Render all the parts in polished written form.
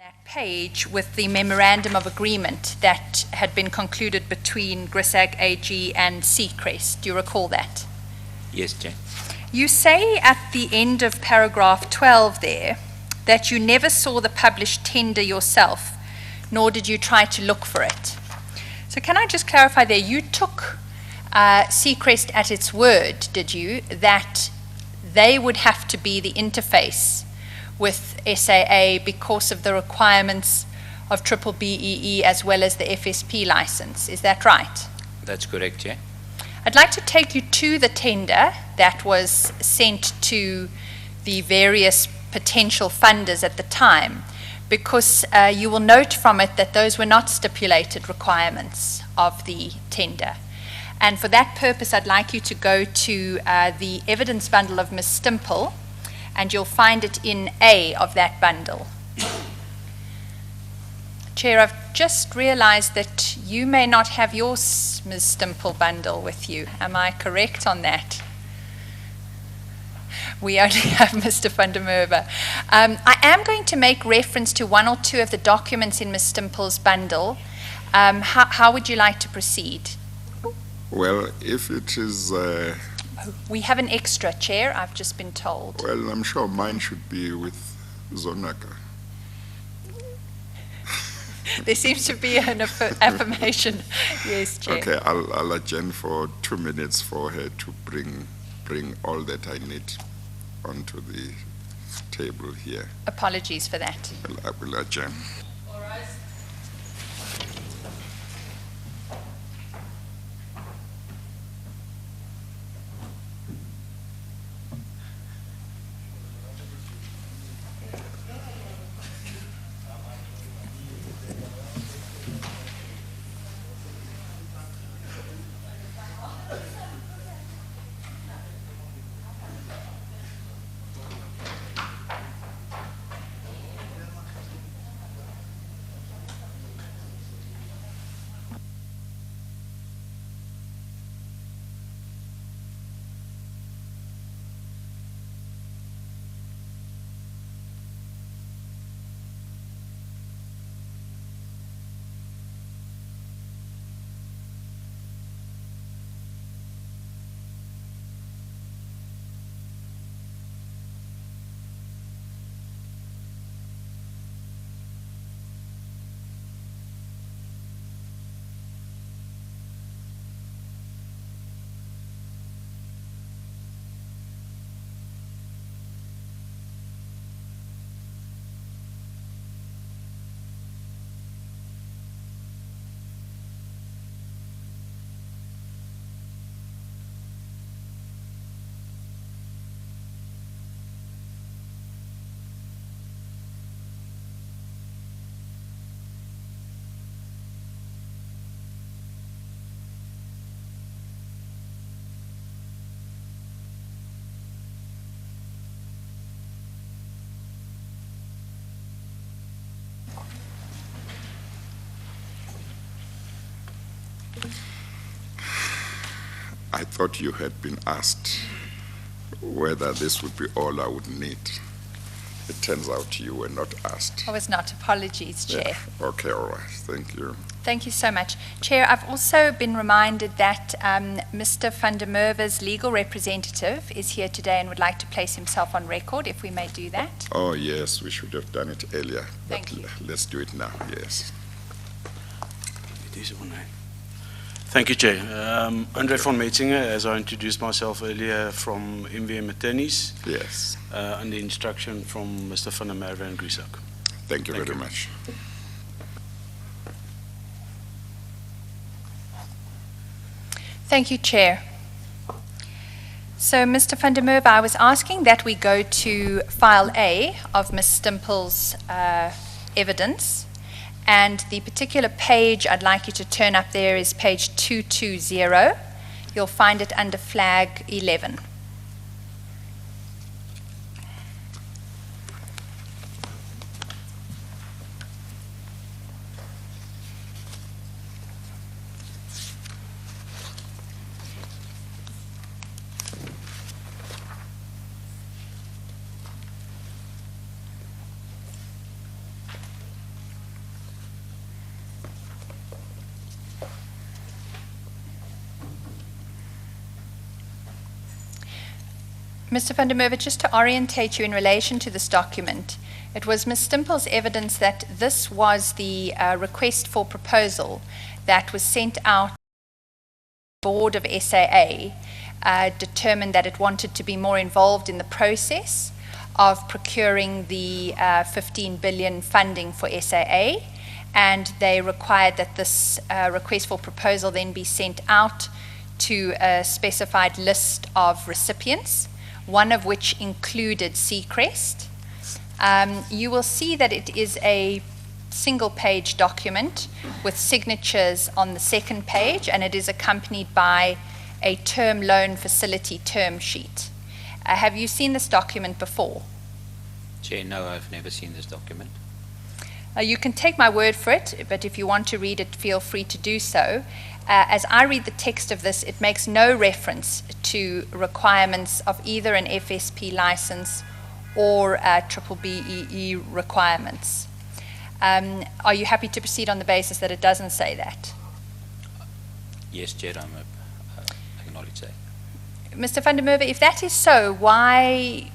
that page with the memorandum of agreement that had been concluded between Grisag AG and Seacrest. Do you recall that? Yes, Chair. You say at the end of paragraph 12 there that you never saw the published tender yourself, nor did you try to look for it. So can I just clarify there, you took Seacrest at its word, did you, that they would have to be the interface with SAA because of the requirements of triple BEE as well as the FSP license. Is that right? That's correct, Chair. I'd like to take you to the tender that was sent to the various potential funders at the time, because you will note from it that those were not stipulated requirements of the tender. And for that purpose, I'd like you to go to the evidence bundle of Ms. Stimple, and you'll find it in A of that bundle. Chair, I've just realized that you may not have your Ms. Stimple bundle with you. Am I correct on that? We only have Mr. van der Merwe. I am going to make reference to one or two of the documents in Ms. Stimple's bundle. How would you like to proceed? Well, if it is... We have an extra, Chair, I've just been told. well, I'm sure mine should be with Zonaka. There seems to be an affirmation. Yes, Chair. Okay, I'll adjourn for 2 minutes for her to bring all that I need onto the table here. Apologies for that. I will adjourn. I thought you had been asked whether this would be all I would need. It turns out you were not asked. I was not. Apologies, Chair. Yeah. Okay, all right. Thank you. Thank you so much. Chair, I've also been reminded that Mr. van der Merwe's legal representative is here today and would like to place himself on record, if we may do that. Oh, yes, we should have done it earlier. Thank you. Let's do it now, yes. It is one name. Thank you, Chair. Andre van Metzinger, as I introduced myself earlier, from MVM Attorneys. Yes. Under instruction from Mr. van der Merwe and Grisag. Thank you very much. Thank you, Chair. So, Mr. van der Merwe, I was asking that we go to File A of Ms. Stimple's evidence. And the particular page I'd like you to turn up there is page 220. You'll find it under flag 11. Mr. van der Merwe, just to orientate you in relation to this document, it was Ms. Stimpel's evidence that this was the request for proposal that was sent out. The board of SAA determined that it wanted to be more involved in the process of procuring the 15 billion funding for SAA, and they required that this request for proposal then be sent out to a specified list of recipients, one of which included Seacrest. You will see that it is a single-page document with signatures on the second page, and it is accompanied by a term loan facility term sheet. Have you seen this document before? Chair, no, I've never seen this document. You can take my word for it, but if you want to read it, feel free to do so. As I read the text of this, it makes no reference to requirements of either an FSP license or triple BEE requirements. Are you happy to proceed on the basis that it doesn't say that? Yes, Chair, I acknowledge that. Mr. van der Merwe, if that is so, why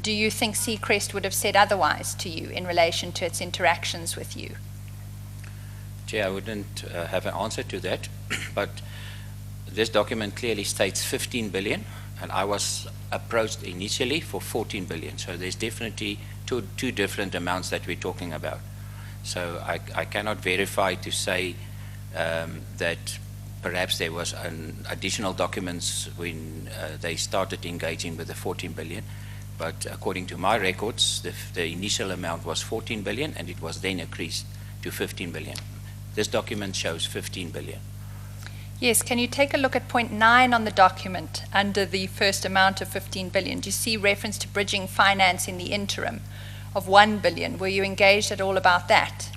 do you think Seacrest would have said otherwise to you in relation to its interactions with you? Chair, I wouldn't have an answer to that, but this document clearly states 15 billion, and I was approached initially for 14 billion, so there's definitely two different amounts that we're talking about. So I cannot verify to say that perhaps there was an additional documents when they started engaging with the 14 billion, but according to my records, the initial amount was 14 billion, and it was then increased to 15 billion. This document shows 15 billion. Yes, can you take a look at point 9 on the document under the first amount of 15 billion? Do you see reference to bridging finance in the interim of 1 billion? Were you engaged at all about that?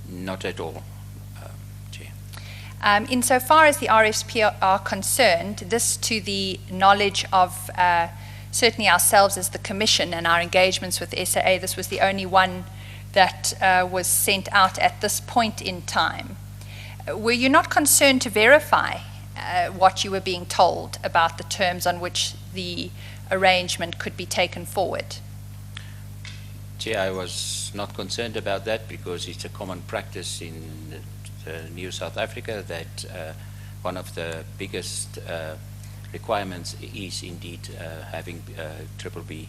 Not at all, Chair. Insofar as the RFP are concerned, this to the knowledge of certainly ourselves as the Commission and our engagements with SAA, this was the only one that was sent out at this point in time. Were you not concerned to verify what you were being told about the terms on which the arrangement could be taken forward? Chair, I was not concerned about that because it's a common practice in New South Africa that one of the biggest requirements is indeed having triple B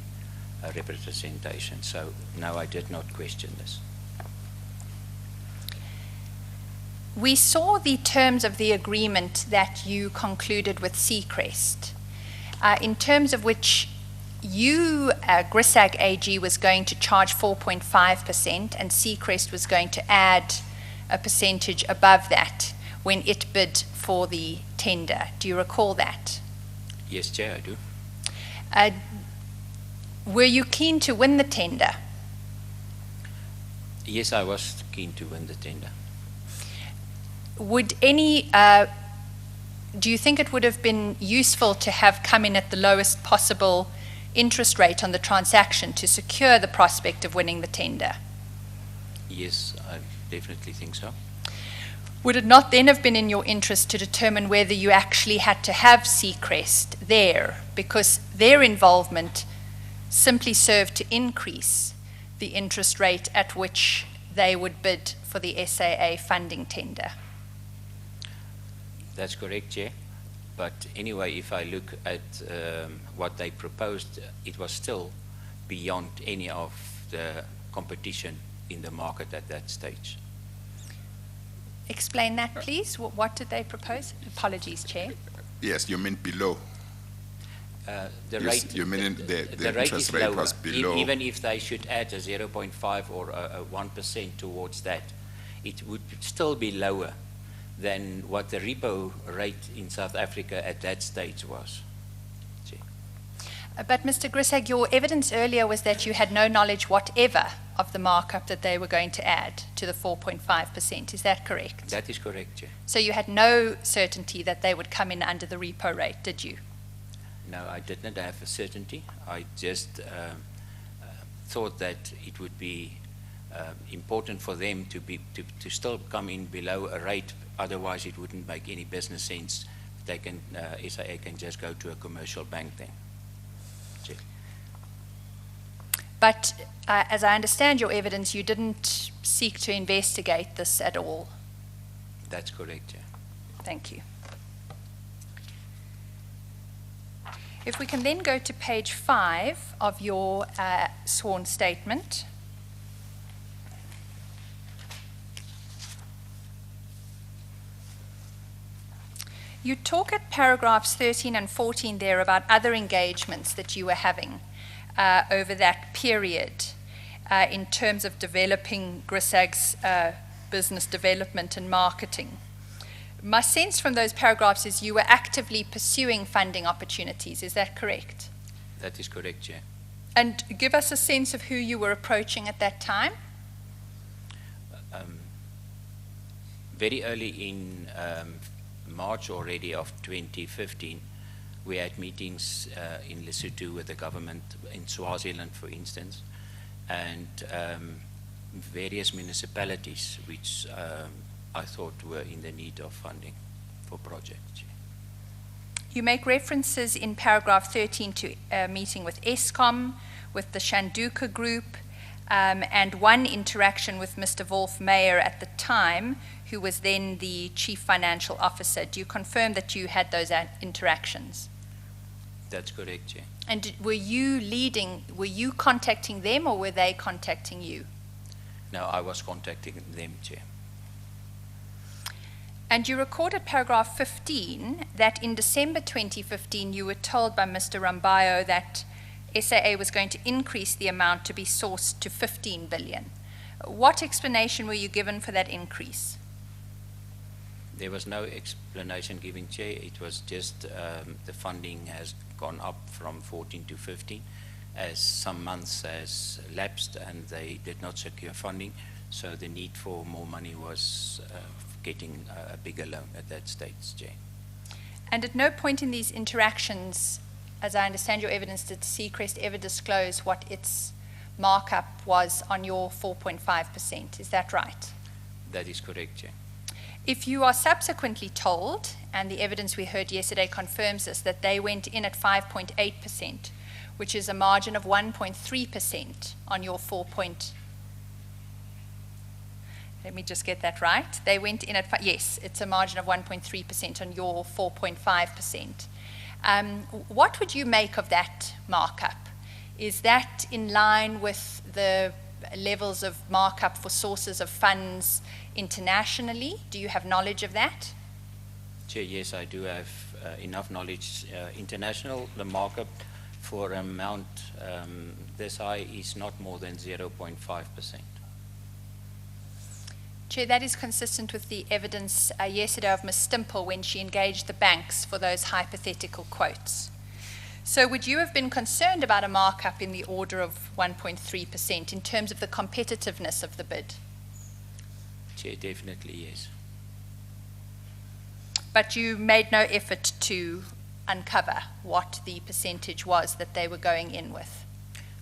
representation. So no, I did not question this. We saw the terms of the agreement that you concluded with Seacrest, in terms of which you, Grisag AG, was going to charge 4.5% and Seacrest was going to add a percentage above that when it bid for the tender. Do you recall that? Yes, Chair, I do. Were you keen to win the tender? Yes, I was keen to win the tender. Would any, do you think it would have been useful to have come in at the lowest possible interest rate on the transaction to secure the prospect of winning the tender? Yes, I definitely think so. Would it not then have been in your interest to determine whether you actually had to have Seacrest there, because their involvement simply served to increase the interest rate at which they would bid for the SAA funding tender? That's correct, Chair. But anyway, if I look at what they proposed, it was still beyond any of the competition in the market at that stage. Explain that, please. What did they propose? Apologies, Chair. Yes, you mean below. The You rate, s- you mean the rate interest is rate lower. was below. Even if they should add a 0.5 or a 1% towards that, it would still be lower than what the repo rate in South Africa at that stage was. Chair. But Mr. Grisag, your evidence earlier was that you had no knowledge whatever of the markup that they were going to add to the 4.5%. Is that correct? That is correct, Chair. So you had no certainty that they would come in under the repo rate, did you? No, I did not have a certainty. I just thought that it would be important for them to still come in below a rate. Otherwise, it wouldn't make any business sense. They can SAA can just go to a commercial bank then. But as I understand your evidence, you didn't seek to investigate this at all. That's correct, Chair. Thank you. If we can then go to page 5 of your sworn statement. You talk at paragraphs 13 and 14 there about other engagements that you were having over that period in terms of developing GRISAG's business development and marketing. My sense from those paragraphs is you were actively pursuing funding opportunities. Is that correct? That is correct, Chair. And give us a sense of who you were approaching at that time. Very early in March already of 2015, we had meetings in Lesotho with the government, in Swaziland, for instance, and various municipalities which I thought were in the need of funding for projects. You make references in paragraph 13 to a meeting with ESCOM, with the Shanduka Group, and one interaction with Mr. Wolf Meyer at the time, who was then the Chief Financial Officer. Do you confirm that you had those interactions? That's correct, Chair. And were you contacting them, or were they contacting you? No, I was contacting them, Chair. And you recorded paragraph 15 that in December 2015 you were told by Mr. Rambayo that SAA was going to increase the amount to be sourced to 15 billion. What explanation were you given for that increase? There was no explanation given, Chair. It was just the funding has gone up from 14 to 15 as some months has lapsed and they did not secure funding. So the need for more money was getting a bigger loan at that stage, Chair. And at no point in these interactions, as I understand your evidence, did Seacrest ever disclose what its markup was on your 4.5%. Is that right? That is correct, Chair. If you are subsequently told, and the evidence we heard yesterday confirms this, that they went in at 5.8%, which is a margin of 1.3% on your 4. Let me just get that right. They went in at, yes, it's a margin of 1.3% on your 4.5%. What would you make of that markup? Is that in line with the levels of markup for sources of funds internationally? Do you have knowledge of that? Chair, yes, I do have enough knowledge. International, the markup for amount this high is not more than 0.5%. Chair, that is consistent with the evidence yesterday of Ms. Stimple when she engaged the banks for those hypothetical quotes. So would you have been concerned about a markup in the order of 1.3% in terms of the competitiveness of the bid? Chair, definitely yes. But you made no effort to uncover what the percentage was that they were going in with?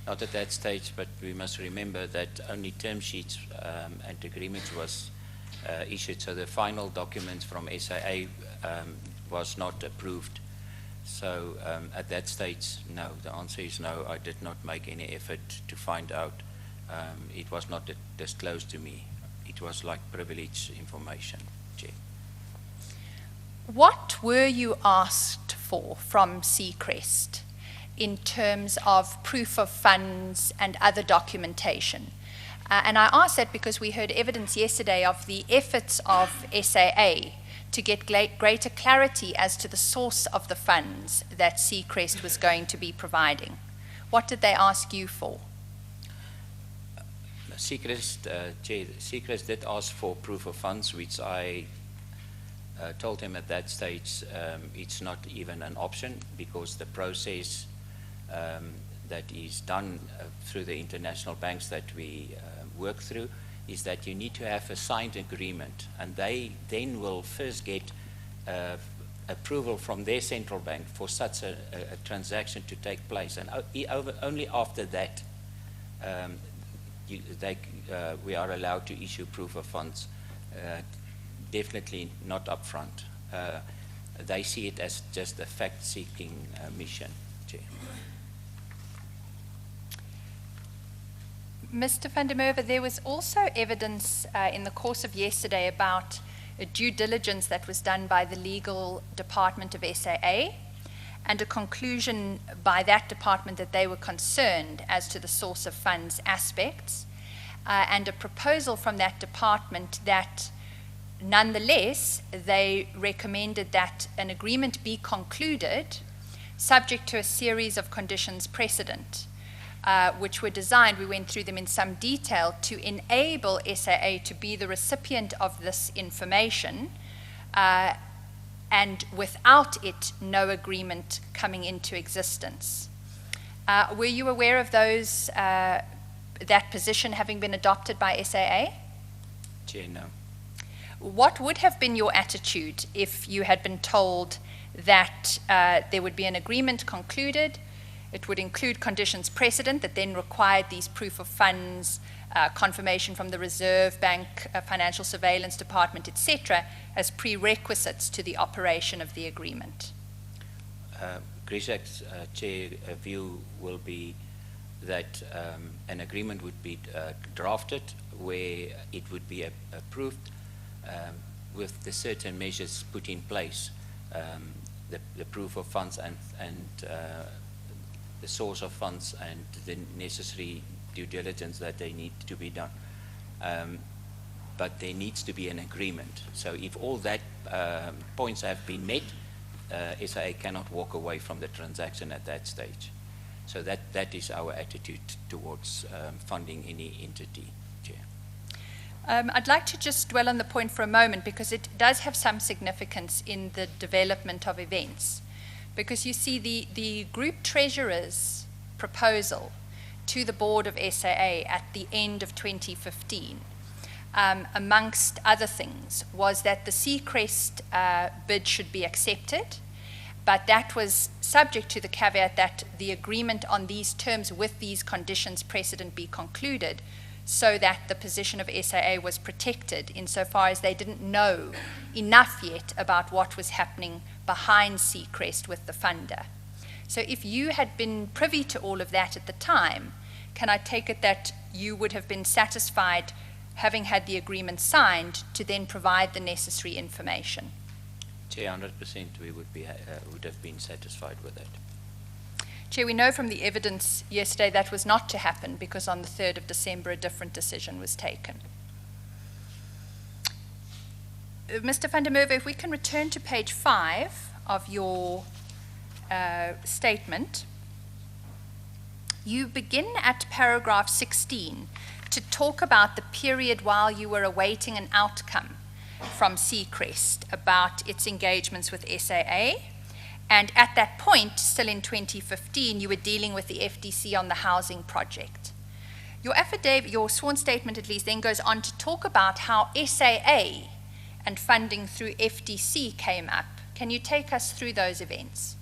Not at that stage, but we must remember that only term sheets and agreements was issued, so the final documents from SAA was not approved. So at that stage, no. The answer is no. I did not make any effort to find out. It was not disclosed to me. It was like privileged information, Chair. What were you asked for from Seacrest in terms of proof of funds and other documentation? And I ask that because we heard evidence yesterday of the efforts of SAA to get greater clarity as to the source of the funds that Seacrest was going to be providing. What did they ask you for? Seacrest, Chair, Seacrest did ask for proof of funds, which I told him at that stage it's not even an option because the process that is done through the international banks that we work through is that you need to have a signed agreement, and they then will first get approval from their central bank for such a transaction to take place, and only after that we are allowed to issue proof of funds. Definitely not upfront. They see it as just a fact-seeking mission, Chair. Mr. van der Merwe, there was also evidence in the course of yesterday about a due diligence that was done by the legal department of SAA and a conclusion by that department that they were concerned as to the source of funds aspects, and a proposal from that department that nonetheless they recommended that an agreement be concluded subject to a series of conditions precedent, which were designed, we went through them in some detail, to enable SAA to be the recipient of this information, and without it, no agreement coming into existence. Were you aware of those, that position having been adopted by SAA? Chair, no. What would have been your attitude if you had been told that there would be an agreement concluded? It would include conditions precedent that then required these proof of funds, confirmation from the Reserve Bank, Financial Surveillance Department, etc., as prerequisites to the operation of the agreement. GRISAC's chair view will be that an agreement would be drafted where it would be approved with the certain measures put in place, the proof of funds and the source of funds and the necessary due diligence that they need to be done. But there needs to be an agreement. So if all that points have been met, SAA cannot walk away from the transaction at that stage. So that is our attitude towards funding any entity, Chair. I'd like to just dwell on the point for a moment because it does have some significance in the development of events. Because you see the group treasurer's proposal to the board of SAA at the end of 2015, amongst other things, was that the Seacrest bid should be accepted, but that was subject to the caveat that the agreement on these terms with these conditions precedent be concluded, so that the position of SAA was protected insofar as they didn't know enough yet about what was happening behind Seacrest with the funder. So if you had been privy to all of that at the time, can I take it that you would have been satisfied, having had the agreement signed, to then provide the necessary information? Chair, 100% we would have been satisfied with that. Chair, we know from the evidence yesterday that was not to happen because on the 3rd of December a different decision was taken. Mr. van der Merwe, if we can return to page 5 of your statement. You begin at paragraph 16 to talk about the period while you were awaiting an outcome from Seacrest about its engagements with SAA. And at that point, still in 2015, you were dealing with the FDC on the housing project. Your affidavit, your sworn statement at least, then goes on to talk about how SAA and funding through FDC came up. Can you take us through those events?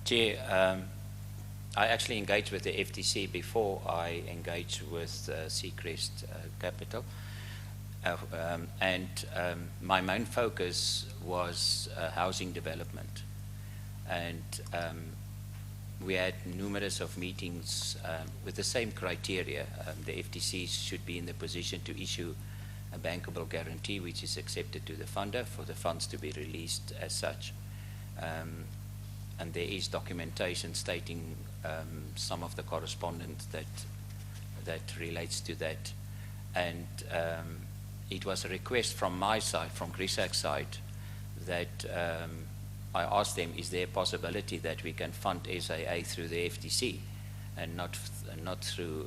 Chair, I actually engaged with the FTC before I engaged with Seacrest Capital. My main focus was housing development. And we had numerous of meetings with the same criteria. The FTC should be in the position to issue a bankable guarantee which is accepted to the funder for the funds to be released as such. And there is documentation stating some of the correspondence that relates to that. And it was a request from my side, from GRISAC's side, that I asked them, is there a possibility that we can fund SAA through the FTC and not through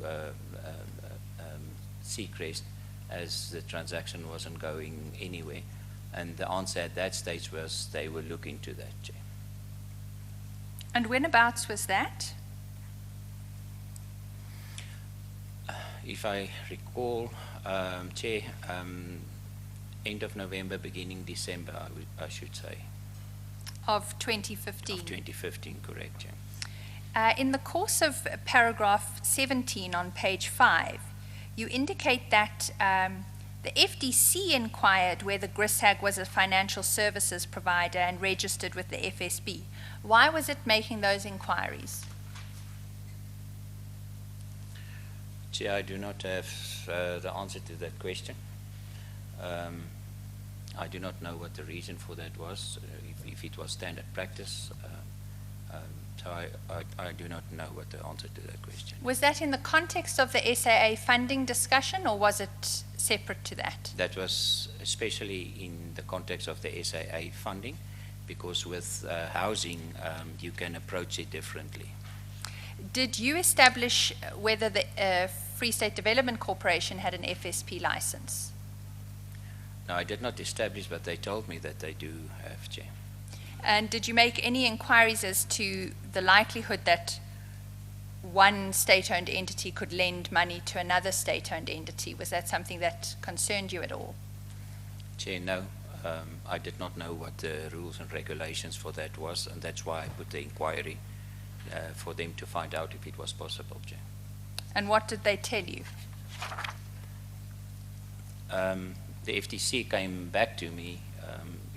Seacrest, as the transaction wasn't going anywhere? And the answer at that stage was they will look into that, Chair. And whenabouts was that? If I recall, Chair, end of November, beginning December, I should say. Of 2015? Of 2015, correct, Chair. In the course of paragraph 17 on page 5, you indicate that the FDC inquired whether GRISAG was a financial services provider and registered with the FSB. Why was it making those inquiries? Chair, I do not have the answer to that question. I do not know what the reason for that was, if it was standard practice. So I do not know what the answer to that question. Was that in the context of the SAA funding discussion, or was it separate to that? That was especially in the context of the SAA funding, because with housing, you can approach it differently. Did you establish whether the Free State Development Corporation had an FSP license? No, I did not establish, but they told me that they do have, Chair. And did you make any inquiries as to the likelihood that one state-owned entity could lend money to another state-owned entity? Was that something that concerned you at all? Chair, no. I did not know what the rules and regulations for that was, and that's why I put the inquiry for them to find out if it was possible, Chair. And what did they tell you? The FTC came back to me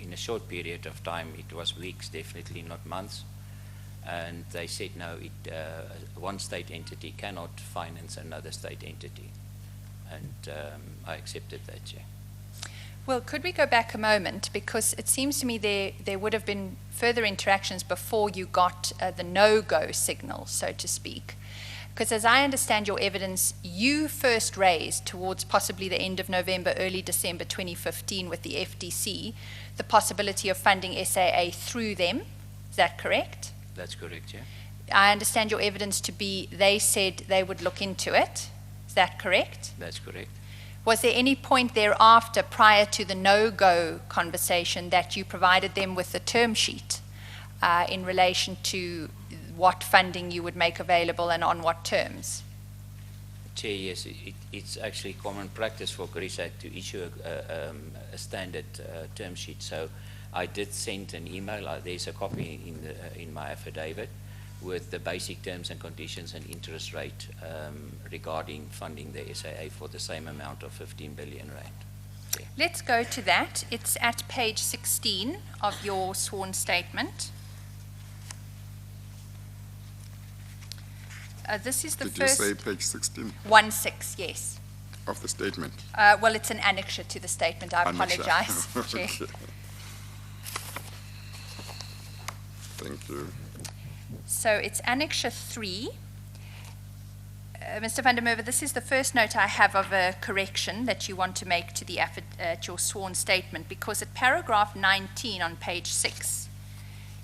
in a short period of time. It was weeks, definitely not months. And they said, no, one state entity cannot finance another state entity. And I accepted that, Chair. Well, could we go back a moment? Because it seems to me there would have been further interactions before you got the no-go signal, so to speak. Because as I understand your evidence, you first raised towards possibly the end of November, early December 2015 with the FDC, the possibility of funding SAA through them. Is that correct? That's correct, Chair. I understand your evidence to be they said they would look into it. Is that correct? That's correct. Was there any point thereafter, prior to the no-go conversation, that you provided them with the term sheet in relation to what funding you would make available and on what terms? Chair, yes, it's actually common practice for GRISAC to issue a standard term sheet. So I did send an email. There's a copy in my affidavit with the basic terms and conditions and interest rate regarding funding the SAA for the same amount of 15 billion rand. Chair. Let's go to that. It's at page 16 of your sworn statement. This is the Did first. you say page 16 1-6, yes. of the statement? Well, it's an annexure to the statement. I Annexure. apologize, Chair. Okay. Thank you. So it's annexure 3. Mr. van der Merwe, this is the first note I have of a correction that you want to make to the your sworn statement, because at paragraph 19 on page 6,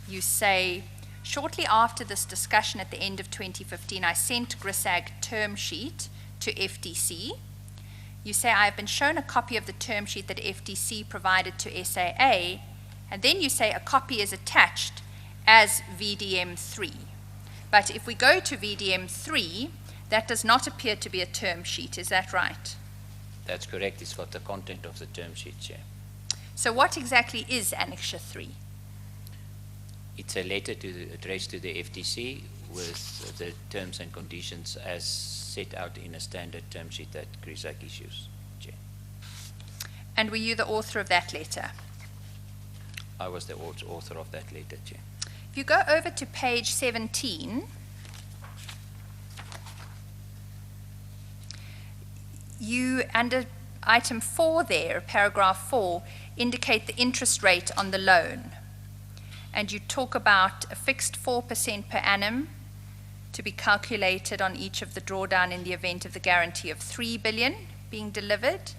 you say, shortly after this discussion at the end of 2015, I sent GRISAG term sheet to FDC. You say, I have been shown a copy of the term sheet that FDC provided to SAA, and then you say a copy is attached as VDM 3. But if we go to VDM 3, that does not appear to be a term sheet. Is that right? That's correct. It's got the content of the term sheet, Chair. So what exactly is annexure 3? It's a letter addressed to the FTC with the terms and conditions as set out in a standard term sheet that GRISAC issues, Chair. And were you the author of that letter? I was the author of that letter, Chair. If you go over to page 17, you, under item 4 there, paragraph 4, indicate the interest rate on the loan. And you talk about a fixed 4% per annum to be calculated on each of the drawdown in the event of the guarantee of 3 billion being delivered.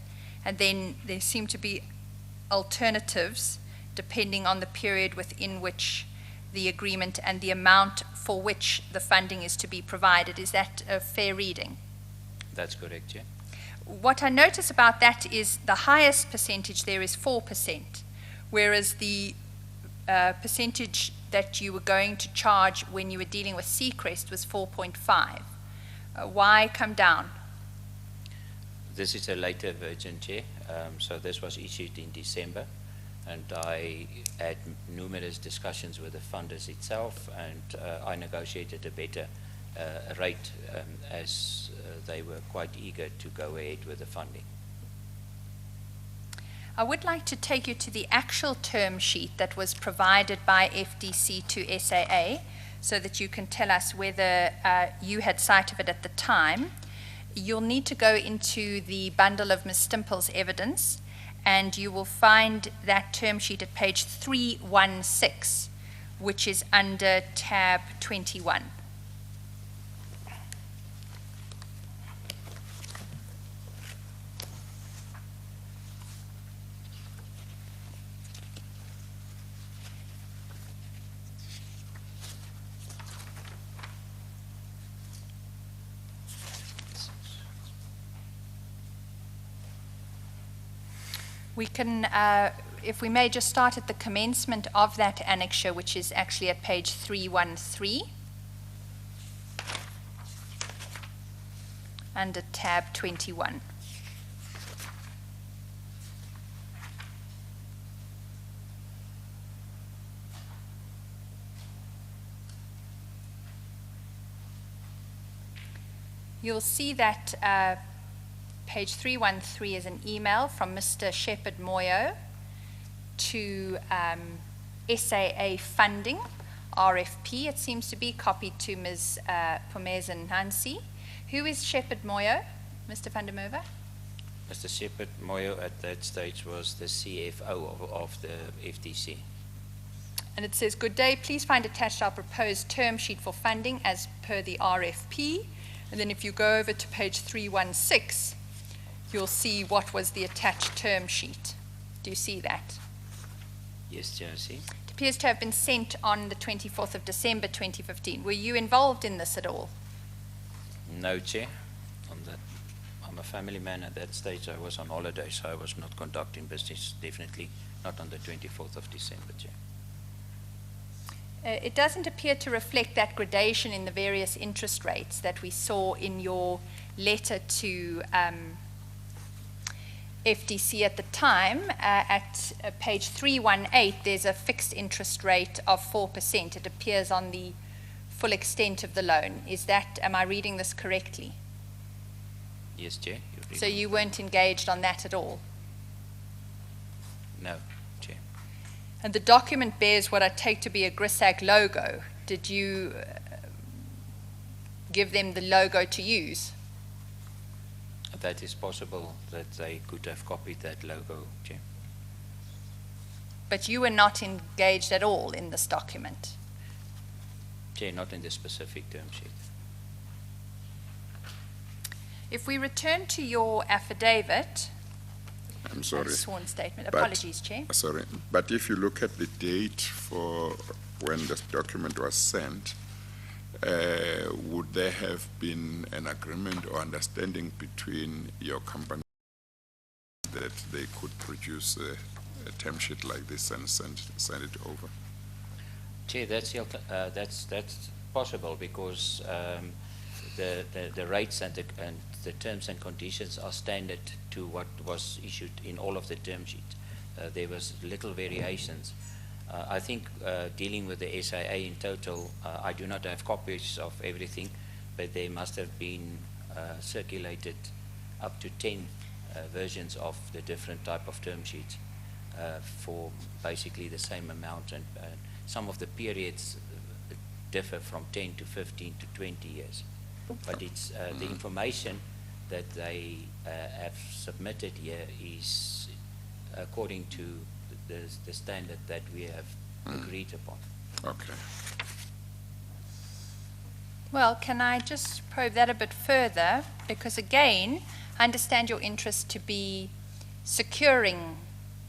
And then there seem to be alternatives depending on the period within which the agreement and the amount for which the funding is to be provided. Is that a fair reading? That's correct, Chair. What I notice about that is the highest percentage there is 4%, whereas the percentage that you were going to charge when you were dealing with Seacrest was 4.5. Why come down? This is a later version, Chair. So this was issued in December, and I had numerous discussions with the funders itself, and I negotiated a better rate as they were quite eager to go ahead with the funding. I would like to take you to the actual term sheet that was provided by FDC to SAA so that you can tell us whether you had sight of it at the time. you'll need to go into the bundle of Ms. Stimple's evidence, and you will find that term sheet at page 316, which is under tab 21. We can, if we may, just start at the commencement of that annexure, which is actually at page 313, under tab 21. You'll see that page 313 is an email from Mr. Shepherd Moyo to SAA funding, RFP, it seems to be, copied to Ms. Pumeza Nancy. Who is Shepherd Moyo, Mr. van der Merwe? Mr. Shepherd Moyo at that stage was the CFO of the FTC. And it says, good day, please find attached our proposed term sheet for funding as per the RFP. And then if you go over to page 316, you'll see what was the attached term sheet. Do you see that? Yes, Chair, I see. It appears to have been sent on the 24th of December 2015. Were you involved in this at all? No, Chair. I'm a family man at that stage. I was on holiday, so I was not conducting business, definitely not on the 24th of December, Chair. It doesn't appear to reflect that gradation in the various interest rates that we saw in your letter to FTC at the time. At page 318, there's a fixed interest rate of 4%. It appears on the full extent of the loan. Is that, am I reading this correctly? Yes, Chair. So you weren't engaged on that at all? No, Chair. And the document bears what I take to be a GRISAG logo. Did you give them the logo to use? That is possible that they could have copied that logo, Chair. But you were not engaged at all in this document? Chair, not in the specific term sheet. If we return to your affidavit, I'm sorry. sworn statement. But- Apologies, Chair. Sorry, but if you look at the date for when this document was sent, would there have been an agreement or understanding between your company that they could produce a term sheet like this and send it over? Chair, that's possible because the rates and the terms and conditions are standard to what was issued in all of the term sheets. There was little variations. I think dealing with the SIA in total, I do not have copies of everything, but there must have been circulated up to 10 versions of the different type of term sheets for basically the same amount, and some of the periods differ from 10 to 15 to 20 years. But it's the information that they have submitted here is according to the standard that we have agreed upon. Okay. Well, can I just probe that a bit further? Because again, I understand your interest to be securing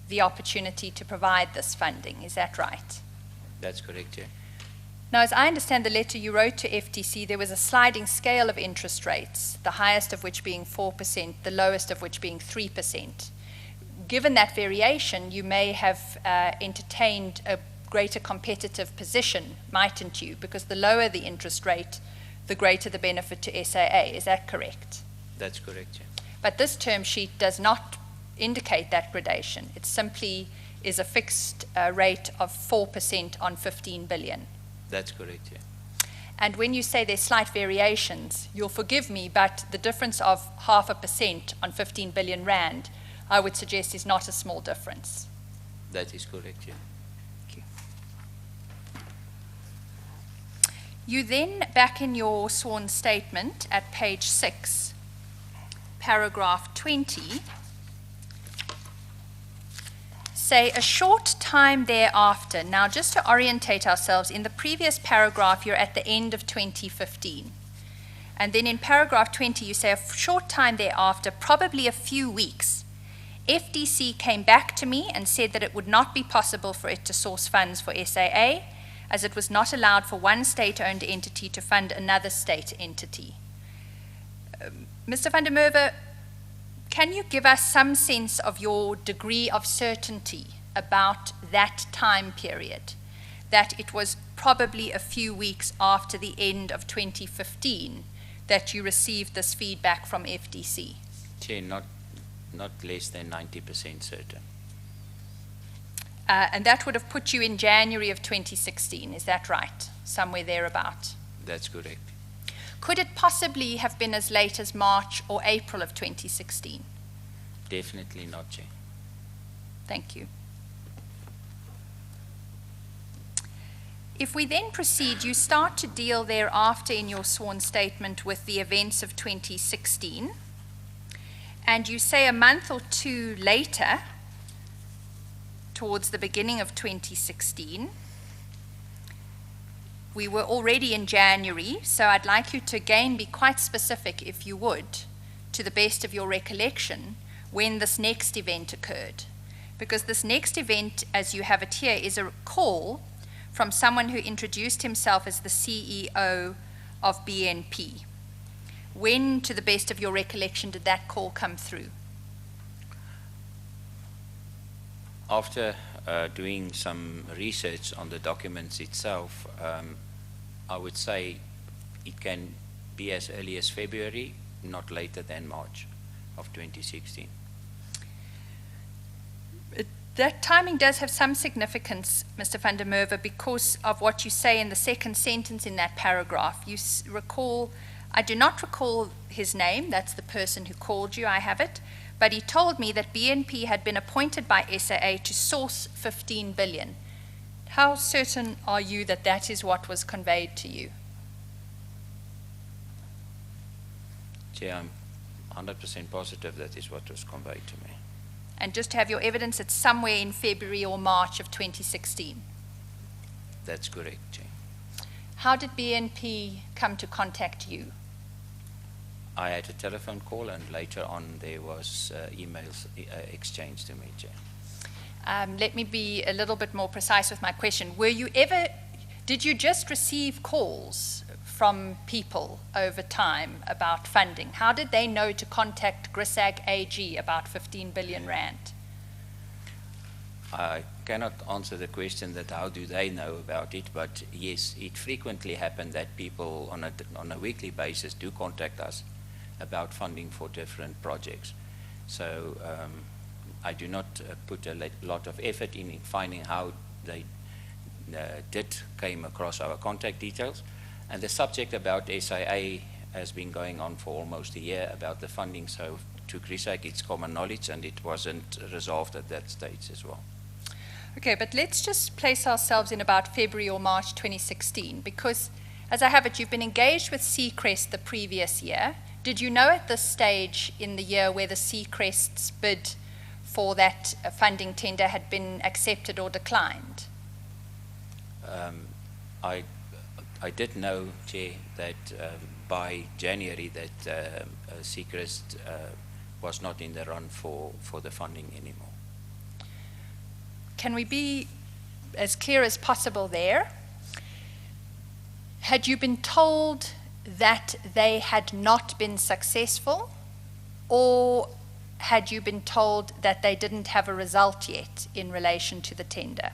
the opportunity to provide this funding. Is that right? That's correct, Chair. Now, as I understand the letter you wrote to FTC, there was a sliding scale of interest rates, the highest of which being 4%, the lowest of which being 3%. Given that variation, you may have entertained a greater competitive position, mightn't you? Because the lower the interest rate, the greater the benefit to SAA. Is that correct? That's correct, Chair. But this term sheet does not indicate that gradation. It simply is a fixed rate of 4% on 15 billion. That's correct, Chair. And when you say there's slight variations, you'll forgive me, but the difference of 0.5% on 15 billion rand, I would suggest, is not a small difference. That is correct, Chair. Thank you. You then, back in your sworn statement at page 6, paragraph 20 say a short time thereafter. Now, just to orientate ourselves, in the previous paragraph, you're at the end of 2015. And then in paragraph 20, you say a short time thereafter, probably a few weeks, FDC came back to me and said that it would not be possible for it to source funds for SAA, as it was not allowed for one state-owned entity to fund another state entity. Mr. van der Merwe, can you give us some sense of your degree of certainty about that time period, that it was probably a few weeks after the end of 2015 that you received this feedback from FDC? Chair, not less than 90% certain. And that would have put you in January of 2016, is that right? Somewhere thereabout. That's correct. Could it possibly have been as late as March or April of 2016? Definitely not, Chair. Thank you. If we then proceed, you start to deal thereafter in your sworn statement with the events of 2016, and you say a month or two later, towards the beginning of 2016, we were already in January, so I'd like you to again be quite specific, if you would, to the best of your recollection, when this next event occurred. Because this next event, as you have it here, is a call from someone who introduced himself as the CEO of BNP. When, to the best of your recollection, did that call come through? After doing some research on the documents itself, I would say it can be as early as February, not later than March of 2016. That timing does have some significance, Mr. van der Merwe, because of what you say in the second sentence in that paragraph. You recall, I do not recall his name, that's the person who called you, I have it, but he told me that BNP had been appointed by SAA to source 15 billion. How certain are you that that is what was conveyed to you? Chair, I'm 100% positive that is what was conveyed to me. And just to have your evidence, it's somewhere in February or March of 2016. That's correct, Chair. How did BNP come to contact you? I had a telephone call, and later on there was emails exchanged to me, Chair. Let me be a little bit more precise with my question. Did you just receive calls from people over time about funding? How did they know to contact Grisag AG about 15 billion rand? I cannot answer the question that how do they know about it, but yes, it frequently happened that people on a weekly basis do contact us about funding for different projects. So I do not put a lot of effort in finding how they came across our contact details. And the subject about SAA has been going on for almost a year about the funding, so to Grisag it's common knowledge, and it wasn't resolved at that stage as well. Okay, but let's just place ourselves in about February or March 2016, because as I have it, you've been engaged with Seacrest the previous year. Did you know at this stage in the year whether Seacrest's bid for that funding tender had been accepted or declined? I did know, Chair, that by January that Seacrest was not in the run for the funding anymore. Can we be as clear as possible there? Had you been told that they had not been successful, or had you been told that they didn't have a result yet in relation to the tender?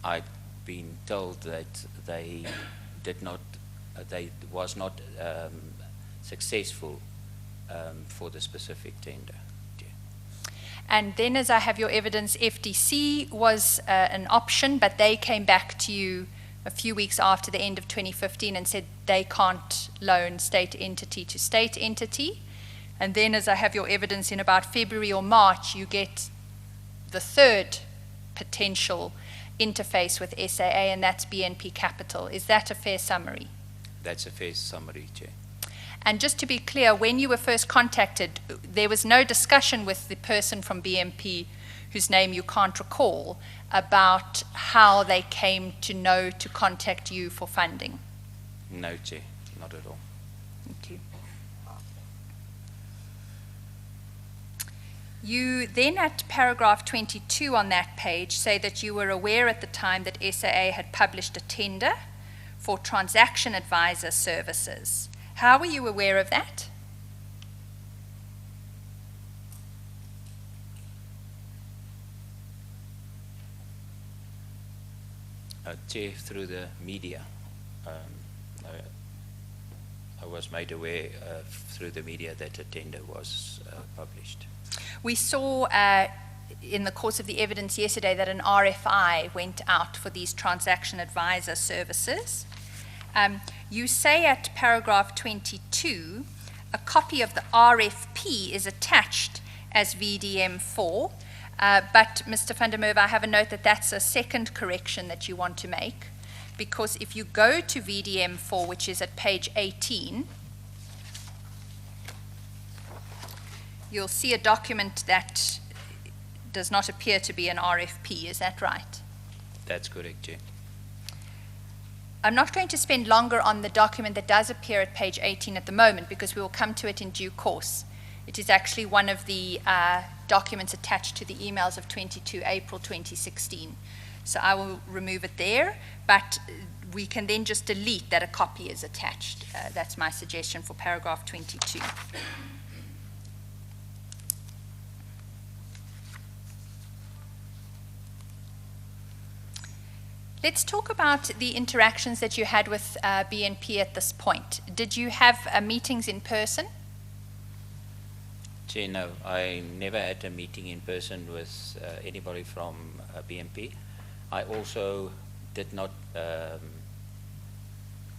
I'd been told that they was not successful for the specific tender. And then, as I have your evidence, FDC was an option, but they came back to you a few weeks after the end of 2015 and said they can't loan state entity to state entity. And then, as I have your evidence, in about February or March, you get the third potential interface with SAA, and that's BNP Capital. Is that a fair summary? That's a fair summary, Chair. And just to be clear, when you were first contacted, there was no discussion with the person from BNP, whose name you can't recall, about how they came to know to contact you for funding? No, Chair, not at all. Thank you. You then, at paragraph 22 on that page, say that you were aware at the time that SAA had published a tender for transaction advisor services. How were you aware of that? Chair, through the media. I was made aware through the media that a tender was published. We saw in the course of the evidence yesterday that an RFI went out for these transaction advisor services. You say at paragraph 22, a copy of the RFP is attached as VDM4, but Mr. van der Merwe, I have a note that that's a second correction that you want to make, because if you go to VDM4, which is at page 18, you'll see a document that does not appear to be an RFP. Is that right? That's correct, Chair. I'm not going to spend longer on the document that does appear at page 18 at the moment, because we will come to it in due course. It is actually one of the documents attached to the emails of 22 April 2016. So I will remove it there, but we can then just delete that a copy is attached. That's my suggestion for paragraph 22. Let's talk about the interactions that you had with BNP at this point. Did you have meetings in person? Chair, no, I never had a meeting in person with anybody from BNP. I also did not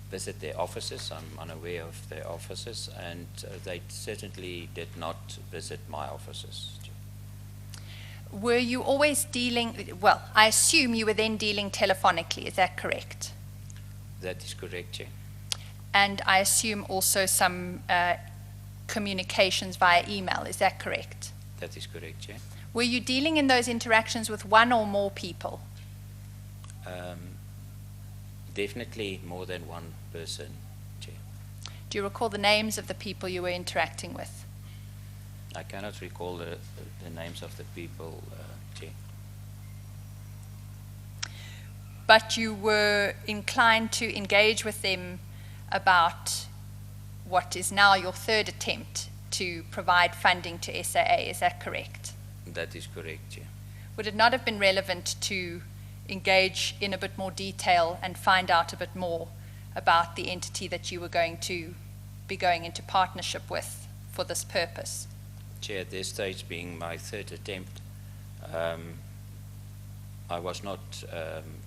visit their offices. I'm unaware of their offices, and they certainly did not visit my offices. Were you always dealing, well, I assume you were then dealing telephonically, is that correct? That is correct, Chair. And I assume also some communications via email, is that correct? That is correct, Chair. Were you dealing in those interactions with one or more people? Definitely more than one person, Chair. Do you recall the names of the people you were interacting with? I cannot recall the names of the people, Chair. But you were inclined to engage with them about what is now your third attempt to provide funding to SAA, is that correct? That is correct, Chair. Would it not have been relevant to engage in a bit more detail and find out a bit more about the entity that you were going to be going into partnership with for this purpose? Chair, at this stage being my third attempt, I was not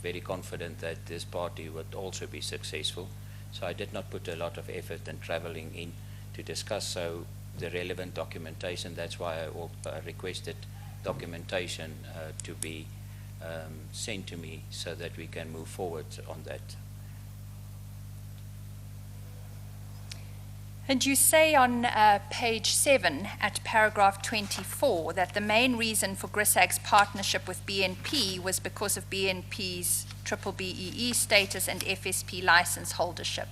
very confident that this party would also be successful, so I did not put a lot of effort in traveling in to discuss the relevant documentation. That's why I requested documentation to be sent to me so that we can move forward on that. And you say on page 7 at paragraph 24 that the main reason for GRISAG's partnership with BNP was because of BNP's BBEE status and FSP license holdership.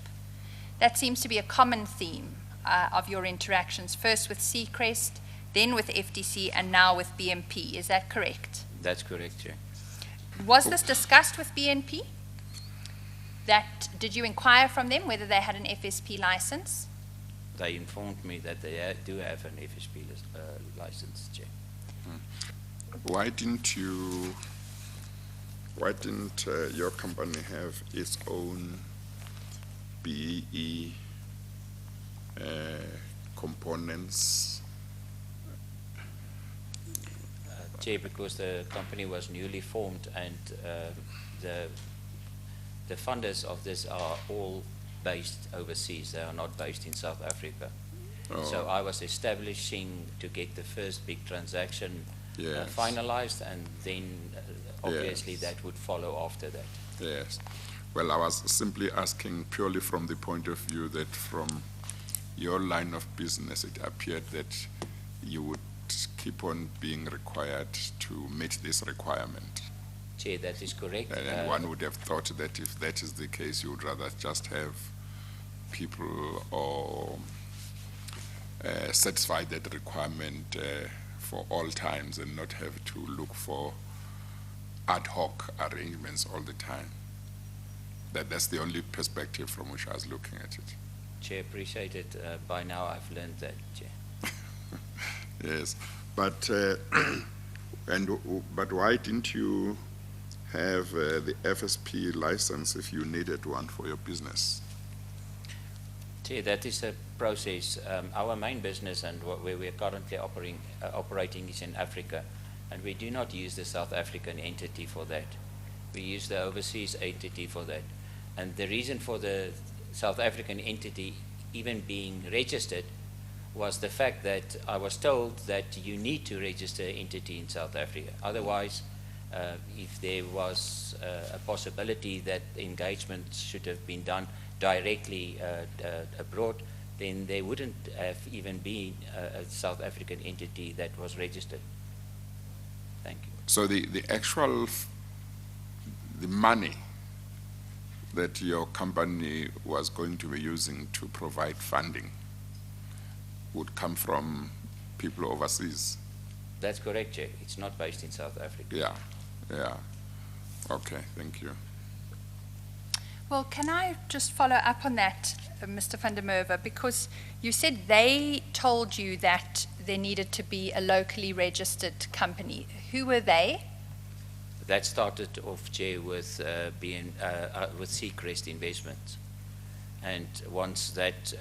That seems to be a common theme of your interactions, first with Seacrest, then with FDC, and now with BNP. Is that correct? That's correct, Chair. Was this discussed with BNP? Did you inquire from them whether they had an FSP license? They informed me that they do have an FSP license, Chair. Why didn't your company have its own BEE components? Chair, because the company was newly formed and the funders of this are all based overseas. They are not based in South Africa. Oh. So I was establishing to get the first big transaction Yes. finalized, and then obviously Yes. that would follow after that. Yes. Well, I was simply asking purely from the point of view that from your line of business, it appeared that you would keep on being required to meet this requirement. Chair, that is correct. And one would have thought that if that is the case, you would rather just have people or satisfy that requirement for all times and not have to look for ad hoc arrangements all the time. That's the only perspective from which I was looking at it. Chair, appreciate it. By now I've learned that, Chair. Yes, but but why didn't you have the FSP license if you needed one for your business? Chair, that is a process. Our main business and where we are currently operating is in Africa, and we do not use the South African entity for that. We use the overseas entity for that. And the reason for the South African entity even being registered was the fact that I was told that you need to register an entity in South Africa. Otherwise, if there was a possibility that engagement should have been done directly abroad, then there wouldn't have even been a South African entity that was registered. Thank you. So the actual the money that your company was going to be using to provide funding would come from people overseas? That's correct, Chair. It's not based in South Africa. Yeah. Okay, thank you. Well, can I just follow up on that, Mr. van der Merwe, because you said they told you that there needed to be a locally registered company. Who were they? That started off, Chair, with with Seacrest Investments, and once that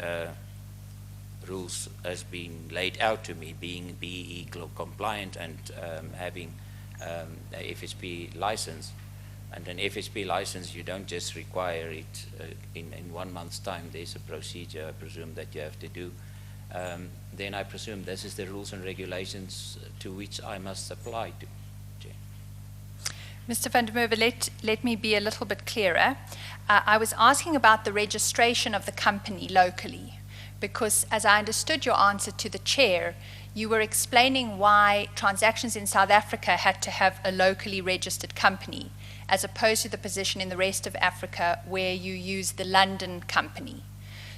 rules has been laid out to me, being BEE compliant and having a FSP license, and an FSP license you don't just require it in 1 month's time. There's a procedure, I presume, that you have to do. Then I presume this is the rules and regulations to which I must apply to. Mr. van der Merwe, let me be a little bit clearer. I was asking about the registration of the company locally, because as I understood your answer to the chair, you were explaining why transactions in South Africa had to have a locally registered company, as opposed to the position in the rest of Africa where you use the London company.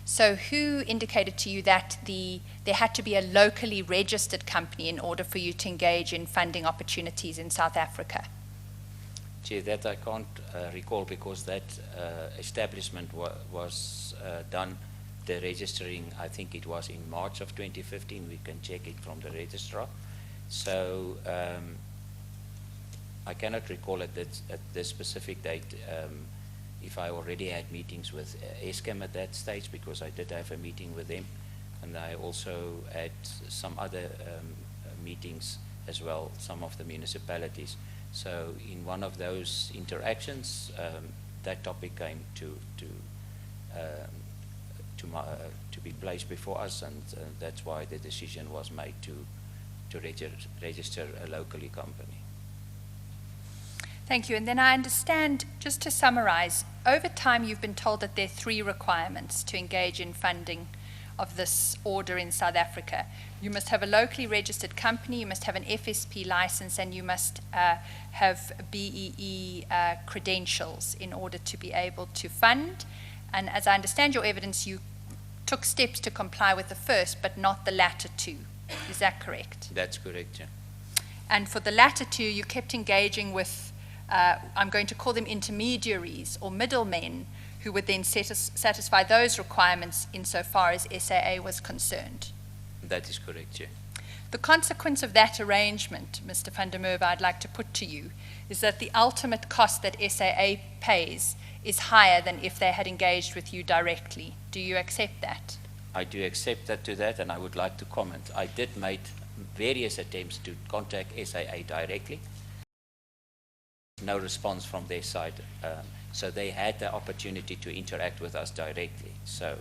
So who indicated to you that there had to be a locally registered company in order for you to engage in funding opportunities in South Africa? Chair, that I can't recall, because that establishment was done, the registering, I think it was in March of 2015. We can check it from the registrar. So I cannot recall at this specific date if I already had meetings with Eskom at that stage, because I did have a meeting with them, and I also had some other meetings as well, some of the municipalities. So in one of those interactions, that topic came to be placed before us, and that's why the decision was made to register a locally company. Thank you. And then I understand, just to summarize, over time you've been told that there are 3 requirements to engage in funding of this order in South Africa. You must have a locally registered company, you must have an FSP license, and you must have BEE credentials in order to be able to fund. And as I understand your evidence, you took steps to comply with the first, but not the latter 2. Is that correct? That's correct, yeah. And for the latter 2, you kept engaging with, I'm going to call them intermediaries or middlemen, who would then satisfy those requirements insofar as SAA was concerned. That is correct, yeah. The consequence of that arrangement, Mr. van der Merwe, I'd like to put to you, is that the ultimate cost that SAA pays is higher than if they had engaged with you directly. Do you accept that? I do accept that, and I would like to comment. I did make various attempts to contact SAA directly. No response from their side. So they had the opportunity to interact with us directly. So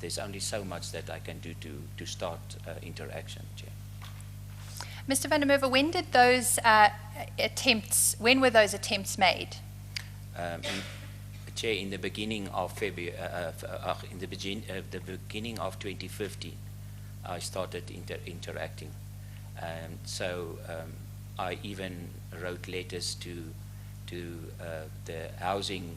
there's only so much that I can do to start interaction, Chair. Mr. van der Merwe, when did those when were those attempts made? Chair, in the beginning of February, the beginning of 2015, I started interacting. I even wrote letters to the housing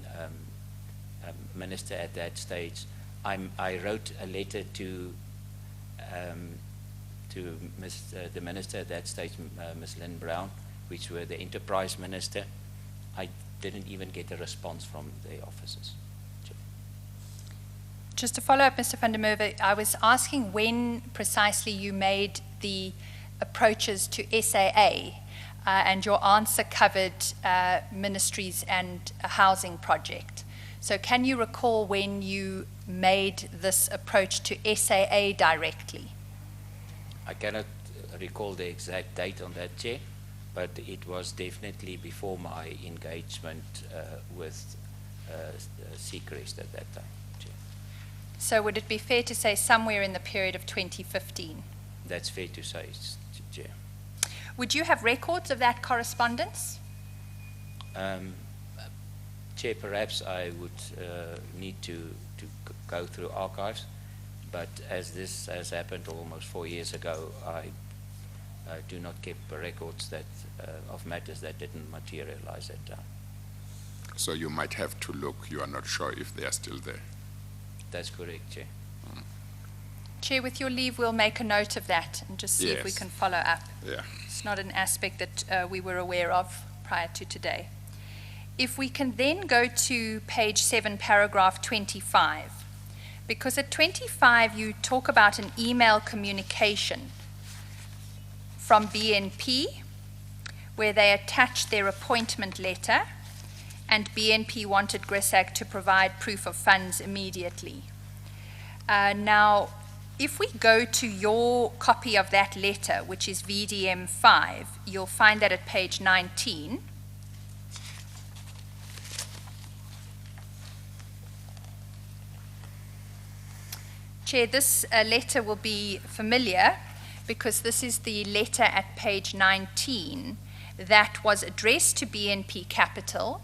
minister at that stage. I wrote a letter to the minister at that stage, Ms. Lynn Brown, which were the enterprise minister. I didn't even get a response from the officers. Just to follow up, Mr. van der Merwe, I was asking when precisely you made the approaches to SAA, and your answer covered ministries and a housing project. So can you recall when you made this approach to SAA directly? I cannot recall the exact date on that, Chair, but it was definitely before my engagement with Seacrest at that time, Chair. So would it be fair to say somewhere in the period of 2015? That's fair to say, Chair. Would you have records of that correspondence? Chair, perhaps I would need to go through archives, but as this has happened almost 4 years ago, I do not keep records of matters that didn't materialize at that time. So you might have to look. You are not sure if they are still there. That's correct, Chair. Chair, with your leave, we'll make a note of that and just see if we Yes. can follow up. Yeah. It's not an aspect that we were aware of prior to today. If we can then go to page 7, paragraph 25, because at 25 you talk about an email communication from BNP where they attached their appointment letter, and BNP wanted GRISAG to provide proof of funds immediately. Now, if we go to your copy of that letter, which is VDM 5, you'll find that at page 19. Chair, this letter will be familiar because this is the letter at page 19 that was addressed to BNP Capital,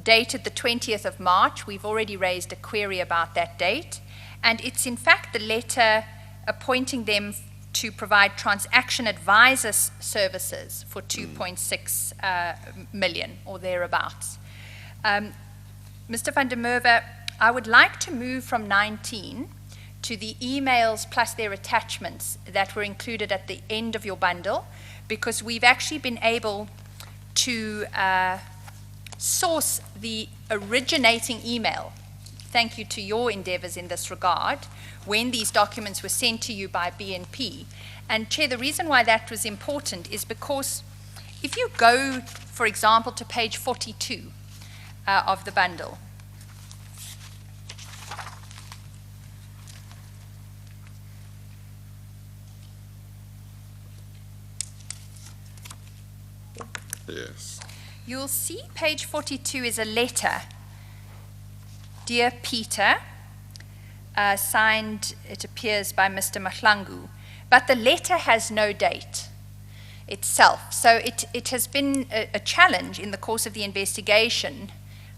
dated the 20th of March. We've already raised a query about that date. And it's in fact the letter appointing them to provide transaction advisor services for 2.6 million or thereabouts. Mr. van der Merwe, I would like to move from 19 to the emails plus their attachments that were included at the end of your bundle, because we've actually been able to source the originating email. Thank you to your endeavors in this regard, when these documents were sent to you by BNP. And Chair, the reason why that was important is because if you go, for example, to page 42 of the bundle, Yes. you'll see page 42 is a letter. Dear Peter, signed, it appears, by Mr. Mahlangu, but the letter has no date itself. So it has been a challenge in the course of the investigation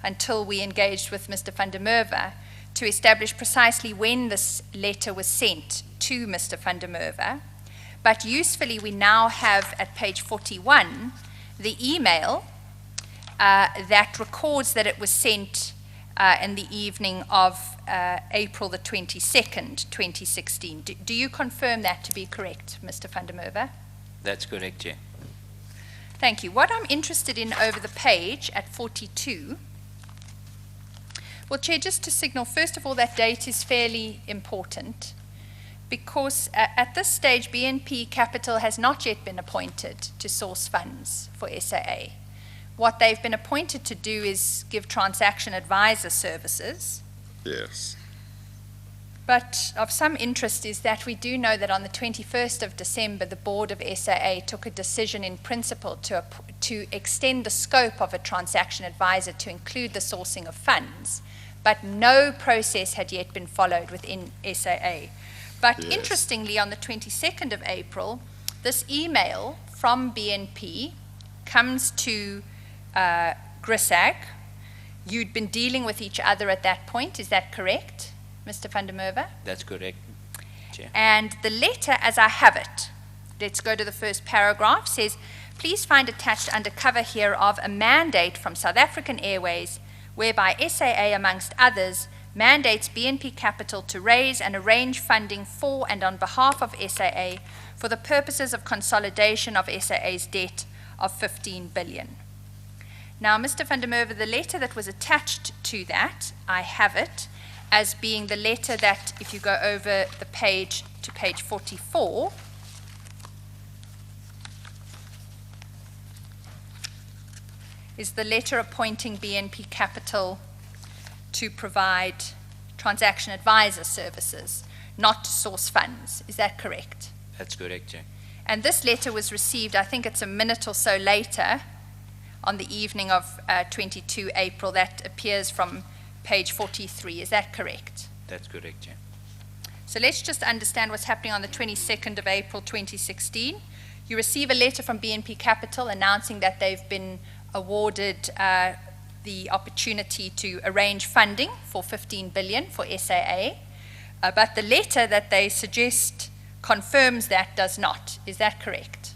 until we engaged with Mr. van der Merwe to establish precisely when this letter was sent to Mr. van der Merwe. But usefully, we now have at page 41 the email that records that it was sent in the evening of April the 22nd, 2016. Do you confirm that to be correct, Mr. van der Merwe? That's correct, Chair. Thank you. What I'm interested in over the page at 42, well, Chair, just to signal, first of all, that date is fairly important because at this stage, BNP Capital has not yet been appointed to source funds for SAA. What they've been appointed to do is give transaction advisor services. Yes. But of some interest is that we do know that on the 21st of December, the board of SAA took a decision in principle to extend the scope of a transaction advisor to include the sourcing of funds, but no process had yet been followed within SAA. But Yes. interestingly, on the 22nd of April, this email from BNP comes to GRISAG You'd been dealing with each other at that point, is that correct, Mr. van der Merwe? That's correct, Chair. And the letter, as I have it, let's go to the first paragraph, says, please find attached under cover hereof a mandate from South African Airways whereby SAA, amongst others, mandates BNP Capital to raise and arrange funding for and on behalf of SAA for the purposes of consolidation of SAA's debt of 15 billion. Now, Mr. van der Merwe, the letter that was attached to that, I have it as being the letter that, if you go over the page to page 44, is the letter appointing BNP Capital to provide transaction advisor services, not to source funds. Is that correct? That's correct, Chair. And this letter was received, I think it's a minute or so later, on the evening of 22 April. That appears from page 43. Is that correct? That's correct, Chair. So let's just understand what's happening on the 22nd of April 2016. You receive a letter from BNP Capital announcing that they've been awarded the opportunity to arrange funding for 15 billion for SAA, but the letter that they suggest confirms that does not. Is that correct?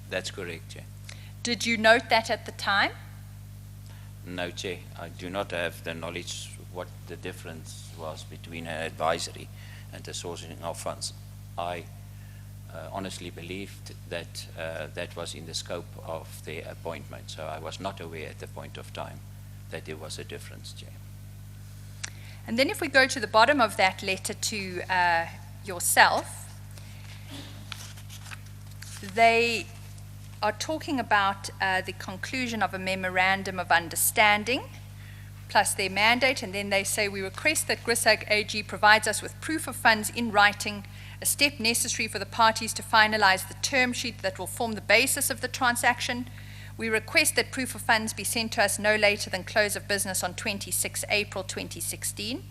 That's correct, Chair. Did you note that at the time? No, Chair. I do not have the knowledge what the difference was between an advisory and the sourcing of funds. I honestly believed that that was in the scope of their appointment, so I was not aware at the point of time that there was a difference, Chair. And then if we go to the bottom of that letter to yourself, they are talking about the conclusion of a memorandum of understanding plus their mandate, and then they say, we request that Grisag AG provides us with proof of funds in writing, a step necessary for the parties to finalize the term sheet that will form the basis of the transaction. We request that proof of funds be sent to us no later than close of business on 26 April 2016.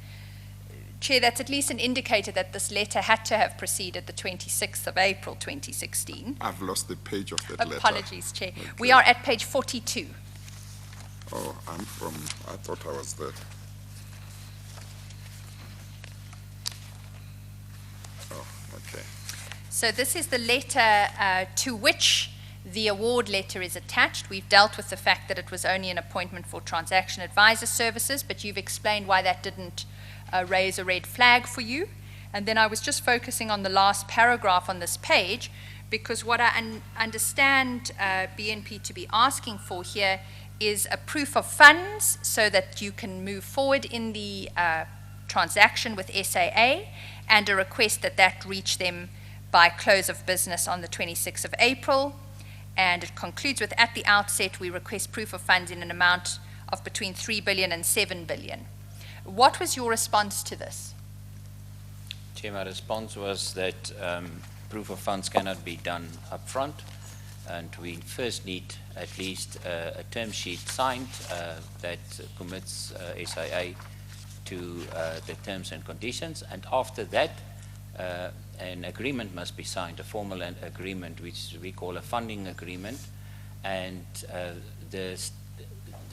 Chair, that's at least an indicator that this letter had to have preceded the 26th of April 2016. I've lost the page of that letter. Apologies, Chair. Okay. We are at page 42. Oh, I thought I was there. Oh, okay. So this is the letter to which the award letter is attached. We've dealt with the fact that it was only an appointment for transaction advisor services, but you've explained why that didn't raise a red flag for you. And then I was just focusing on the last paragraph on this page, because what I understand BNP to be asking for here is a proof of funds so that you can move forward in the transaction with SAA, and a request that that reach them by close of business on the 26th of April. And it concludes with, at the outset, we request proof of funds in an amount of between 3 billion and 7 billion. What was your response to this? Chair, my response was that proof of funds cannot be done up front, and we first need at least a term sheet signed that commits SAA to the terms and conditions, and after that an agreement must be signed, a formal agreement which we call a funding agreement, and the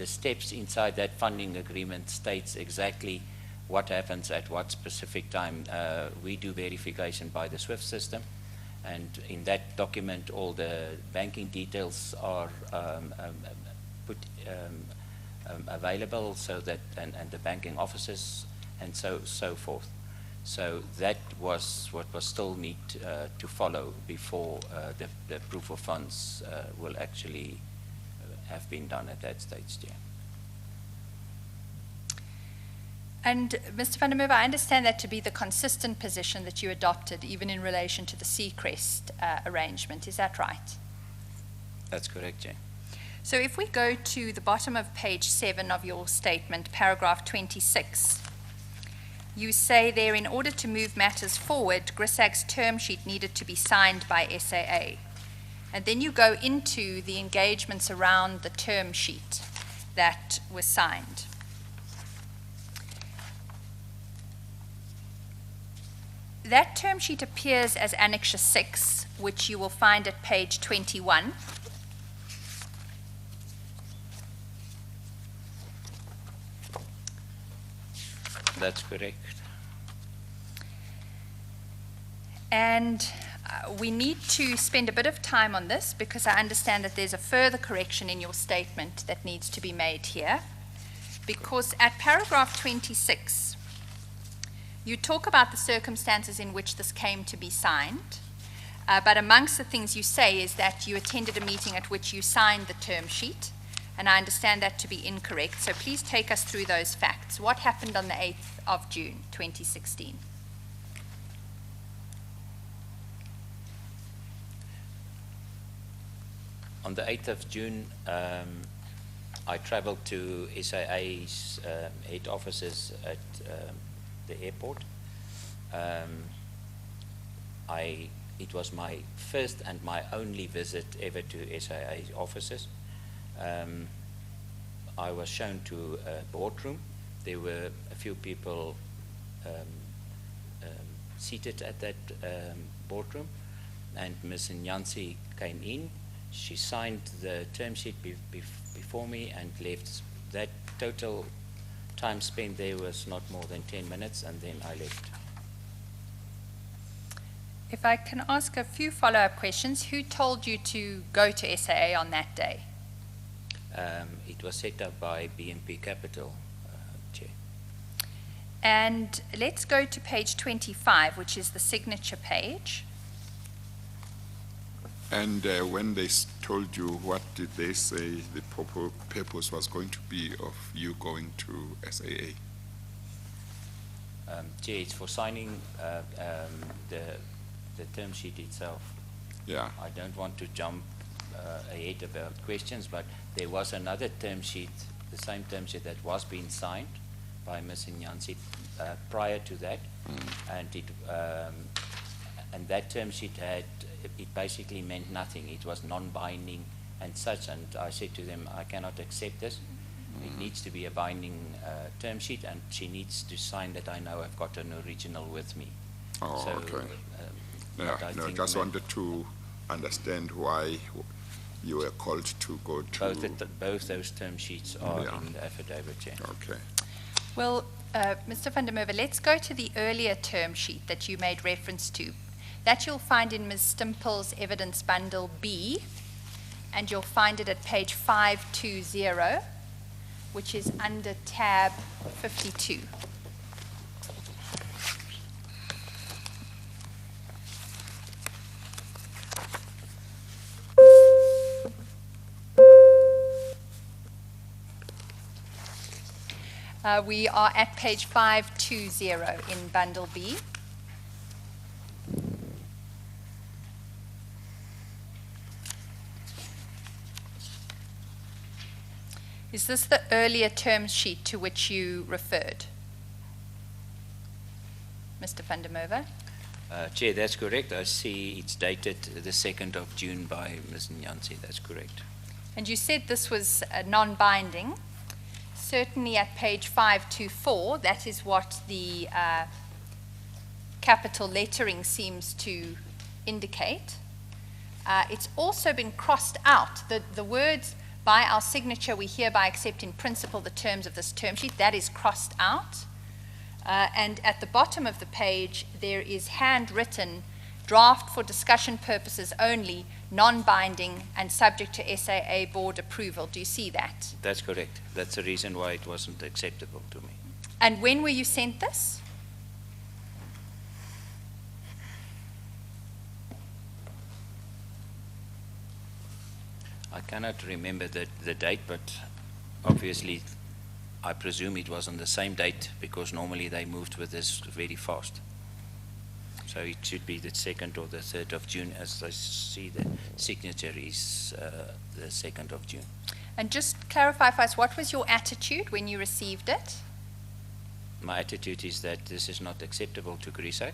steps inside that funding agreement states exactly what happens at what specific time. We do verification by the SWIFT system, and in that document all the banking details are put available, so that and the banking offices and so forth. So that was what was still need to follow before the proof of funds will actually have been done at that stage, Chair. And Mr. van der Merwe, I understand that to be the consistent position that you adopted, even in relation to the Seacrest arrangement. Is that right? That's correct, Chair. So if we go to the bottom of page 7 of your statement, paragraph 26, you say there, in order to move matters forward, Grisag's term sheet needed to be signed by SAA. And then you go into the engagements around the term sheet that was signed. That term sheet appears as Annexure 6, which you will find at page 21. That's correct. And we need to spend a bit of time on this because I understand that there's a further correction in your statement that needs to be made here. Because at paragraph 26, you talk about the circumstances in which this came to be signed, but amongst the things you say is that you attended a meeting at which you signed the term sheet, and I understand that to be incorrect. So please take us through those facts. What happened on the 8th of June, 2016? On the 8th of June, I traveled to SAA's head offices at the airport. It was my first and my only visit ever to SAA's offices. I was shown to a boardroom. There were a few people seated at that boardroom, and Ms. Nyansi came in. She signed the term sheet before me and left. That total time spent there was not more than 10 minutes, and then I left. If I can ask a few follow-up questions, who told you to go to SAA on that day? It was set up by BNP Capital, Chair. And let's go to page 25, which is the signature page. And when they told you, what did they say the purpose was going to be of you going to SAA? Chair, it's for signing the term sheet itself. Yeah. I don't want to jump ahead about questions, but there was another term sheet, the same term sheet that was being signed by Ms. Nyansi prior to that, and that term sheet it basically meant nothing. It was non-binding and such, and I said to them, I cannot accept this. It needs to be a binding term sheet, and she needs to sign that I know I've got an original with me. Oh, So, okay. but I No, think just ma- wanted to understand why you were called to go to. both those term sheets are Yeah. in the affidavit, Chair. Okay. Well, Mr. van der Merwe, let's go to the earlier term sheet that you made reference to. That you'll find in Ms. Stimpel's evidence bundle B, and you'll find it at page 520, which is under tab 52. We are at page 520 in bundle B. Is this the earlier term sheet to which you referred? Mr. van der Merwe? Chair, that's correct. I see it's dated the 2nd of June by Ms. Nyansi. That's correct. And you said this was non-binding. Certainly at page 524, that is what the capital lettering seems to indicate. It's also been crossed out. The words, by our signature, we hereby accept in principle the terms of this term sheet, that is crossed out. And at the bottom of the page, there is handwritten, draft for discussion purposes only, non-binding and subject to SAA board approval. Do you see that? That's correct. That's the reason why it wasn't acceptable to me. And when were you sent this? I cannot remember the date, but obviously I presume it was on the same date because normally they moved with this very fast. So it should be the 2nd or the 3rd of June, as I see the signature is the 2nd of June. And just clarify for us, what was your attitude when you received it? My attitude is that this is not acceptable to GRISAC,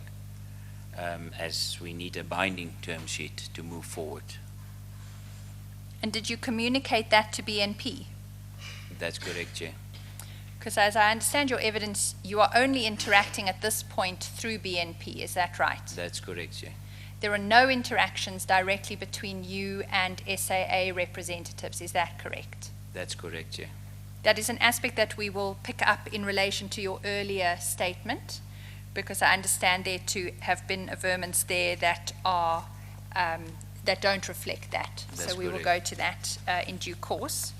as we need a binding term sheet to move forward. And did you communicate that to BNP? That's correct, Chair. Because as I understand your evidence, you are only interacting at this point through BNP, is that right? That's correct, Chair. There are no interactions directly between you and SAA representatives, is that correct? That's correct, Chair. That is an aspect that we will pick up in relation to your earlier statement, because I understand there to have been averments there that are that don't reflect that. That's so we will correct. go to that in due course.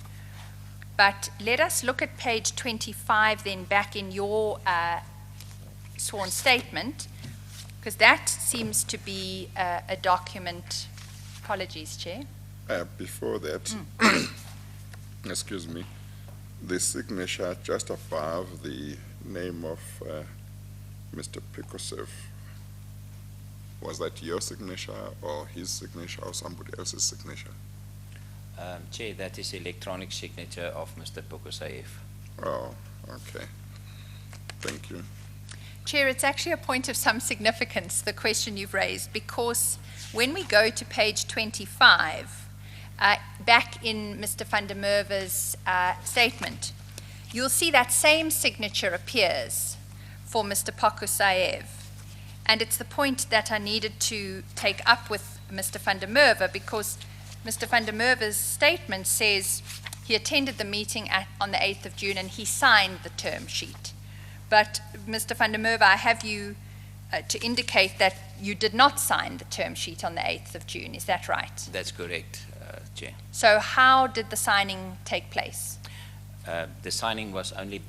But let us look at page 25 then, back in your sworn statement, because that seems to be a document. Apologies, Chair. Before that, excuse me, the signature just above the name of Mr. Pikosev, was that your signature or his signature or somebody else's signature? Chair, that is electronic signature of Mr. Pokosayev. Oh, okay. Thank you. Chair, it's actually a point of some significance, the question you've raised, because when we go to page 25, back in Mr. van der Merwe's statement, you'll see that same signature appears for Mr. Pokosayev. And it's the point that I needed to take up with Mr. van der Merwe, because Mr. van der Merwe's statement says he attended the meeting on the 8th of June and he signed the term sheet. But Mr. van der Merwe, I have you to indicate that you did not sign the term sheet on the 8th of June. Is that right? That's correct, Chair. So how did the signing take place? The signing was only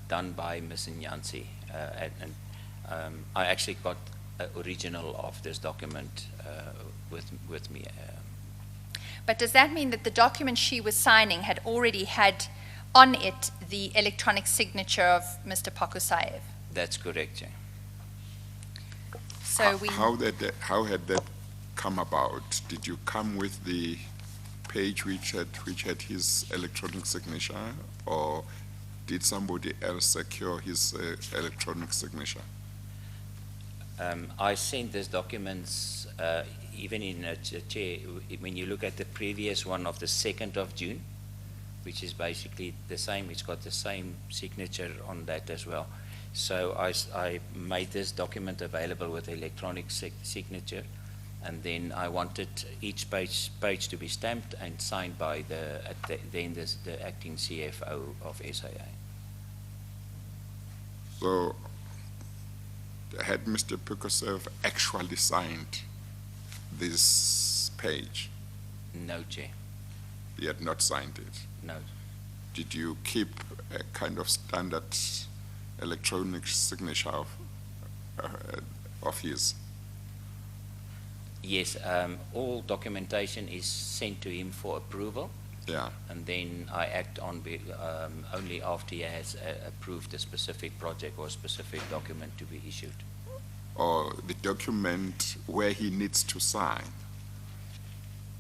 done by Ms. Nyansi, and I actually got an original of this document with me. But does that mean that the document she was signing had already had on it the electronic signature of Mr. Pokosayev? That's correct, Chair. So we, How had that come about? Did you come with the page which had his electronic signature, or did somebody else secure his electronic signature? I sent these documents even in Chair, when you look at the previous one of the 2nd of June, which is basically the same, it's got the same signature on that as well. So I made this document available with electronic signature, and then I wanted each page to be stamped and signed by the acting CFO of SAA. So, had Mr. Pikosev actually signed this page? No, Chair. He had not signed it. No. Did you keep a kind of standard electronic signature of his? Yes, all documentation is sent to him for approval, Yeah. and then I act on only after he has approved a specific project or specific document to be issued. Or the document where he needs to sign,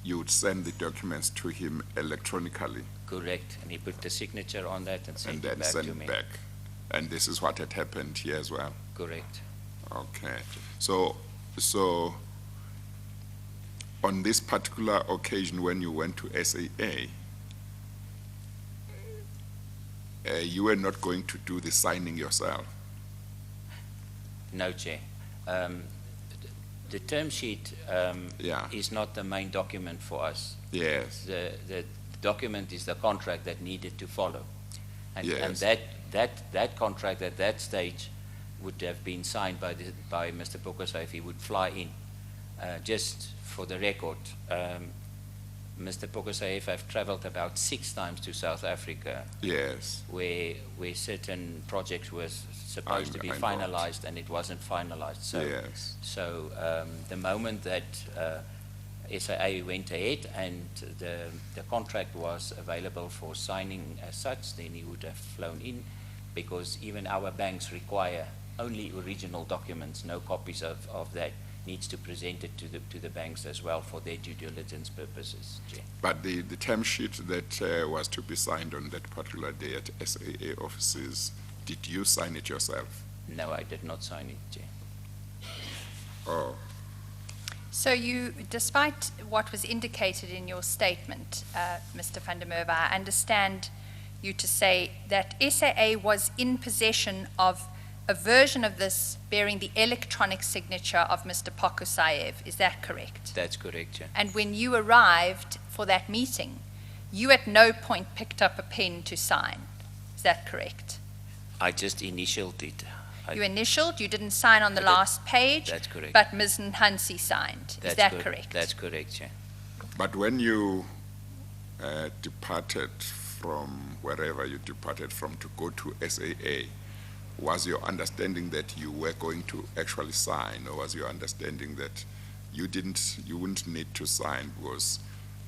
you would send the documents to him electronically Correct, and he put the signature on that and and sent then it back send to it me. back. And this is what had happened here as well. Correct. Okay. So on this particular occasion when you went to SAA, you were not going to do the signing yourself. No, Chair. The term sheet Yeah. is not the main document for us. Yes. The document is the contract that needed to follow. And Yes. that contract at that stage would have been signed by Mr. Pokosayev if he would fly in. Just for the record, Mr. Pokosayev have traveled about 6 times to South Africa, Yes. where certain projects were supposed to be I know. finalized and it wasn't finalized. Yes. So the moment that SAA went ahead and the contract was available for signing as such, then he would have flown in, because even our banks require only original documents, no copies of that. Needs to present it to the banks as well for their due diligence purposes, Chair. But the term sheet that was to be signed on that particular day at SAA offices, did you sign it yourself? No, I did not sign it, Chair. Oh, so you, despite what was indicated in your statement, Mr. van der Merwe, I understand you to say that SAA was in possession of a version of this bearing the electronic signature of Mr. Pokosayev. Is that correct? That's correct, Chair. And when you arrived for that meeting, you at no point picked up a pen to sign. Is that correct? I just initialed it. You initialed, you didn't sign on the last page, That's correct. but Ms. Nhansi signed. Is that correct? That's correct, Chair. But when you departed from wherever you departed from to go to SAA, was your understanding that you were going to actually sign, or was your understanding that you wouldn't need to sign because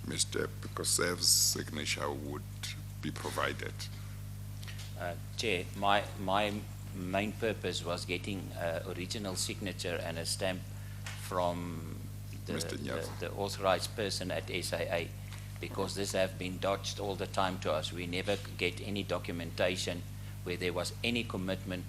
Mr. Pikosev's signature would be provided? Chair, my main purpose was getting original signature and a stamp from Mr. Nyako. the authorized person at SAA, because this have been dodged all the time to us. We never get any documentation where there was any commitment,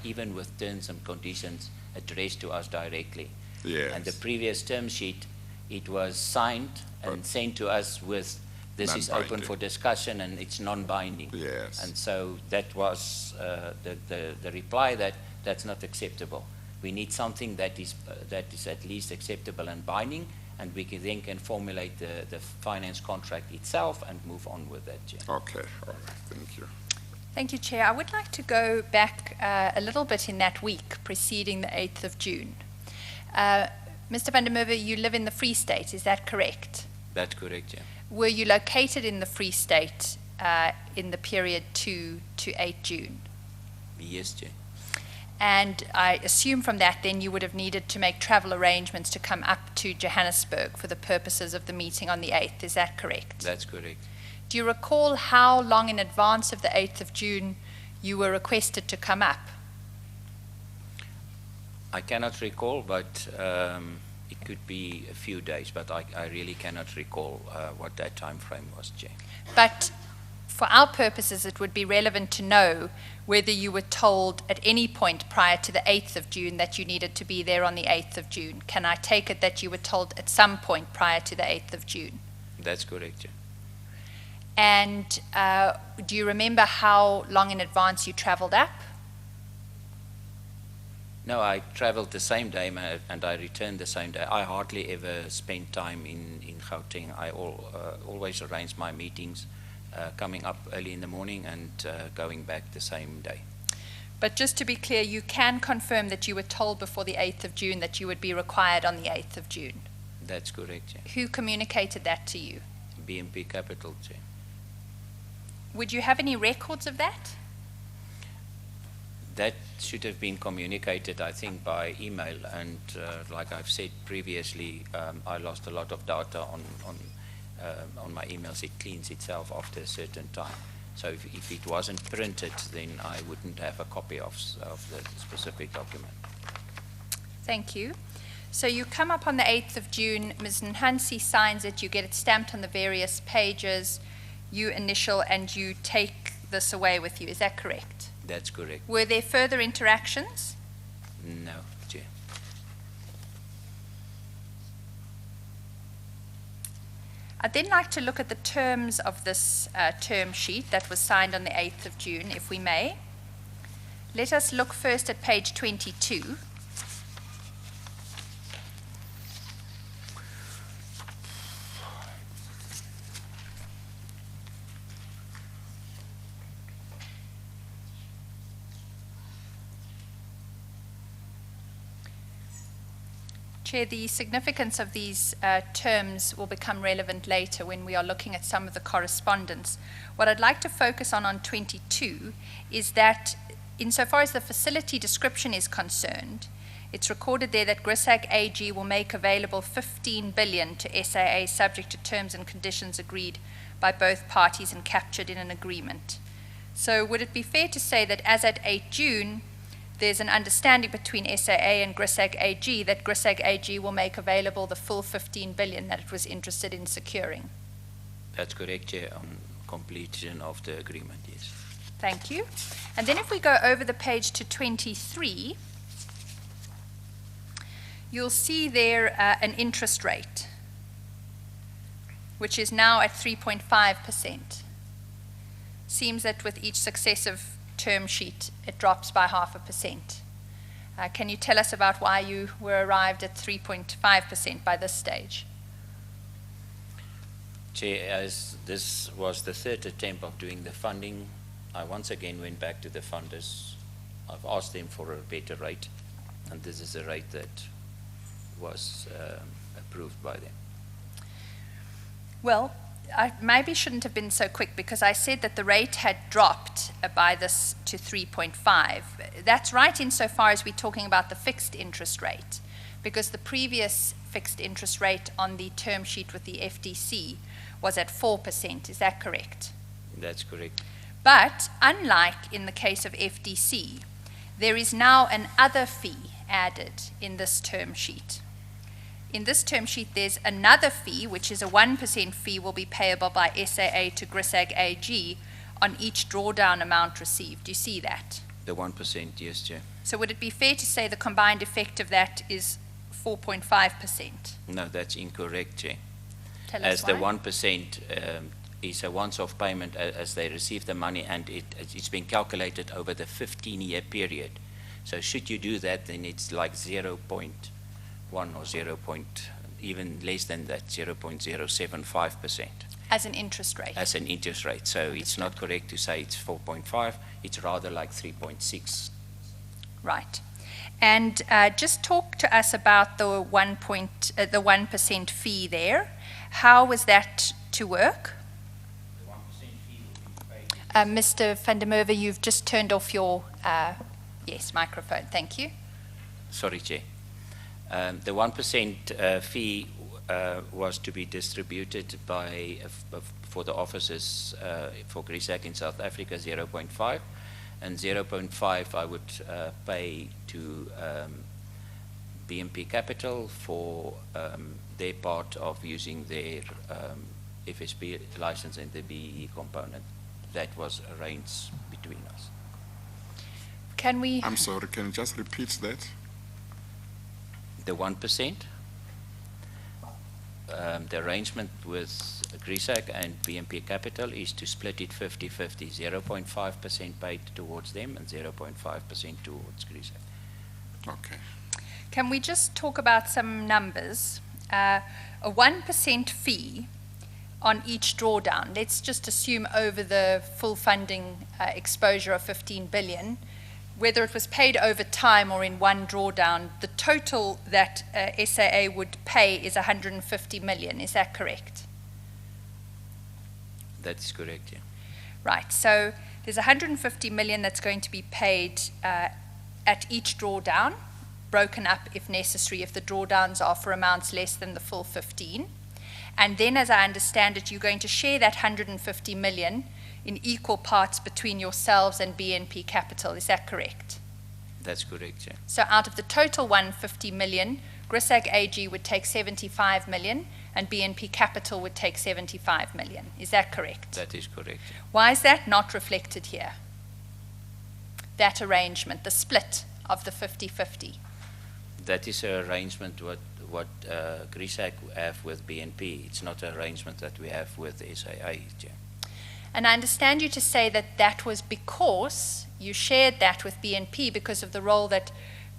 even with terms and conditions, addressed to us directly. Yes. And the previous term sheet, it was signed and sent to us with, this is open Non-binding. for discussion and it's non-binding. Yes. And so that was the reply that that's not acceptable. We need something that is at least acceptable and binding, and we then formulate the finance contract itself and move on with that, Chair. Okay, all right, thank you. Thank you, Chair. I would like to go back a little bit in that week preceding the 8th of June. Mr. van der Merwe, you live in the Free State, is that correct? That's correct, Chair. Were you located in the Free State in the period 2 to 8 June? Yes, Chair. And I assume from that then you would have needed to make travel arrangements to come up to Johannesburg for the purposes of the meeting on the 8th, is that correct? That's correct. Do you recall how long in advance of the 8th of June you were requested to come up? I cannot recall, but it could be a few days, but I really cannot recall what that time frame was, Chair. But for our purposes, it would be relevant to know whether you were told at any point prior to the 8th of June that you needed to be there on the 8th of June. Can I take it that you were told at some point prior to the 8th of June? That's correct, Chair. And do you remember how long in advance you traveled up? No, I traveled the same day and I returned the same day. I hardly ever spend time in Gauteng. I always arrange my meetings coming up early in the morning and going back the same day. But just to be clear, you can confirm that you were told before the 8th of June that you would be required on the 8th of June. That's correct, Chair. Who communicated that to you? BNP Capital, Chair. Would you have any records of that? That should have been communicated, I think, by email. And like I've said previously, I lost a lot of data on my emails. It cleans itself after a certain time. So if it wasn't printed, then I wouldn't have a copy of the specific document. Thank you. So you come up on the 8th of June, Ms. Nhansi signs it, you get it stamped on the various pages, you initial, and you take this away with you. Is that correct? That's correct. Were there further interactions? No, Chair. I'd then like to look at the terms of this term sheet that was signed on the 8th of June, if we may. Let us look first at page 22. Chair, the significance of these terms will become relevant later when we are looking at some of the correspondence. What I'd like to focus on 22 is that insofar as the facility description is concerned, it's recorded there that GRISAG AG will make available 15 billion to SAA subject to terms and conditions agreed by both parties and captured in an agreement. So would it be fair to say that as at 8 June, there's an understanding between SAA and GRISAG AG that GRISAG AG will make available the full 15 billion that it was interested in securing? That's correct, Chair, on completion of the agreement, yes. Thank you. And then if we go over the page to 23, you'll see there an interest rate, which is now at 3.5%. Seems that with each successive term sheet, it drops by 0.5%. Can you tell us about why you were arrived at 3.5% by this stage? Chair, as this was the third attempt of doing the funding I once again went back to the funders. I've asked them for a better rate, and this is the rate that was approved by them. Well, I maybe shouldn't have been so quick because I said that the rate had dropped by this to 3.5. That's right insofar as we're talking about the fixed interest rate, because the previous fixed interest rate on the term sheet with the FDC was at 4%. Is that correct? That's correct. But unlike in the case of FDC, there is now an other fee added in this term sheet. In this term sheet, there's another fee, which is a 1% fee will be payable by SAA to GRISAG AG on each drawdown amount received. Do you see that? The 1%, yes, Chair. So would it be fair to say the combined effect of that is 4.5%? No, that's incorrect, Chair. Tell As us the why. 1% is a once-off payment as they receive the money, and it's been calculated over the 15-year period. So should you do that, then it's like 0.1 or 0. Even less than that, 0.075%. As an interest rate. As an interest rate. So it's not correct to say it's 4.5, it's rather like 3.6. Right. And just talk to us about the 1% fee there. How was that to work? The 1% fee will be paid. Mr. van der Merwe, you've just turned off your, yes, microphone. Thank you. Sorry, Chair. The 1% fee was to be distributed by, for the officers for GRISAG in South Africa, 0.5, and 0.5 I would pay to BNP Capital for their part of using their FSP license and the BEE component. That was arranged between us. Can we? I'm sorry, can you just repeat that? The 1%, the arrangement with GRISAG and BNP Capital is to split it 50-50, 0.5% paid towards them and 0.5% towards GRISAG. Okay. Can we just talk about some numbers? A 1% fee on each drawdown. Let's just assume over the full funding exposure of 15 billion, whether it was paid over time or in one drawdown, the total that SAA would pay is 150 million. Is that correct? That is correct, yeah. Right. So there's 150 million that's going to be paid at each drawdown, broken up if necessary, if the drawdowns are for amounts less than the full 15. And then, as I understand it, you're going to share that 150 million in equal parts between yourselves and BNP Capital. Is that correct? That's correct, yeah. So out of the total 150 million, GRISAG AG would take 75 million and BNP Capital would take 75 million. Is that correct? That is correct, yeah. Why is that not reflected here? That arrangement, the split of the 50-50. That is an arrangement what GRISAG have with BNP. It's not an arrangement that we have with SAA, yeah. And I understand you to say that that was because you shared that with BNP because of the role that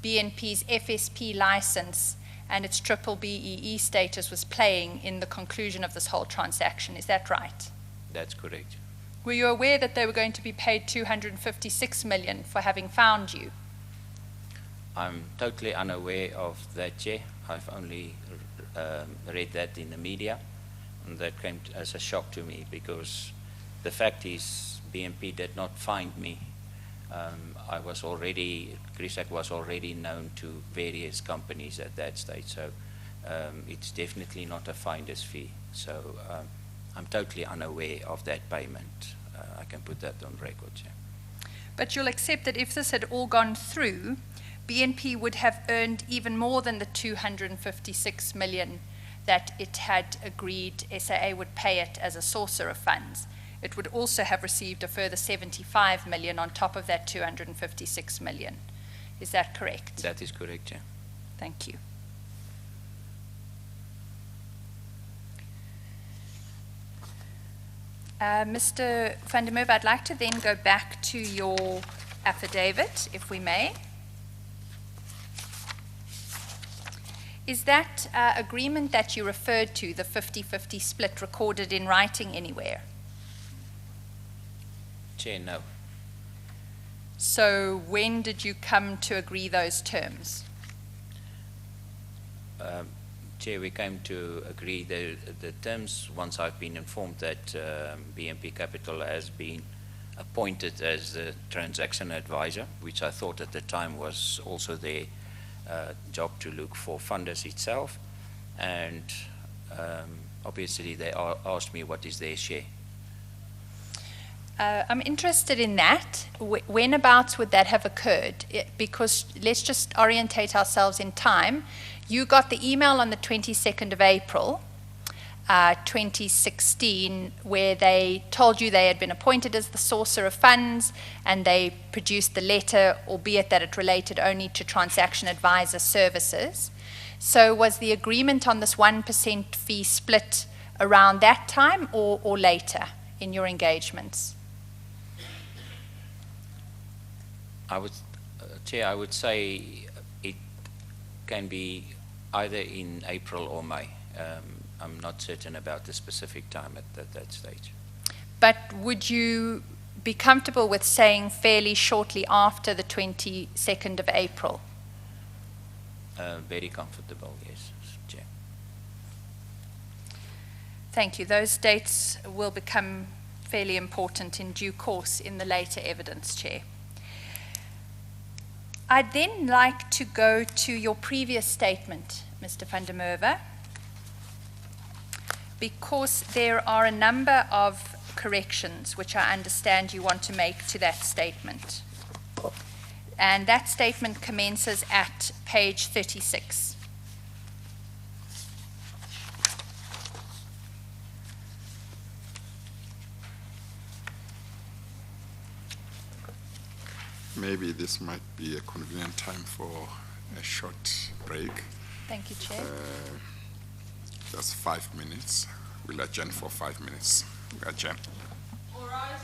BNP's FSP license and its triple BEE status was playing in the conclusion of this whole transaction. Is that right? That's correct. Were you aware that they were going to be paid 256 million for having found you? I'm totally unaware of that, Chair. I've only read that in the media, and that came as a shock to me because the fact is BNP did not find me. GRISAG was already known to various companies at that stage, so it's definitely not a finder's fee. So I'm totally unaware of that payment. I can put that on record, yeah. But you'll accept that if this had all gone through, BNP would have earned even more than the 256 million that it had agreed SAA would pay it as a sourcer of funds. It would also have received a further 75 million on top of that 256 million. Is that correct? That is correct, yeah. Thank you. Mr. van der Merwe, I'd like to then go back to your affidavit, if we may. Is that agreement that you referred to, the 50-50 split, recorded in writing anywhere? Chair, no. So when did you come to agree those terms? Chair, we came to agree the terms once I've been informed that BNP Capital has been appointed as the transaction advisor, which I thought at the time was also their job to look for funders itself. And obviously they asked me what is their share. I'm interested in that. Whenabouts would that have occurred? Because let's just orientate ourselves in time. You got the email on the 22nd of April, 2016, where they told you they had been appointed as the sourcer of funds, and they produced the letter, albeit that it related only to transaction advisor services. So was the agreement on this 1% fee split around that time or later in your engagements? Chair, I would say it can be either in April or May. I'm not certain about the specific time at that stage. But would you be comfortable with saying fairly shortly after the 22nd of April? Very comfortable, yes, Chair. Thank you. Those dates will become fairly important in due course in the later evidence, Chair. I'd then like to go to your previous statement, Mr. van der Merwe, because there are a number of corrections which I understand you want to make to that statement. And that statement commences at page 36. Maybe this might be a convenient time for a short break. Thank you, Chair. Just 5 minutes. We'll adjourn for 5 minutes. Adjourn. All right.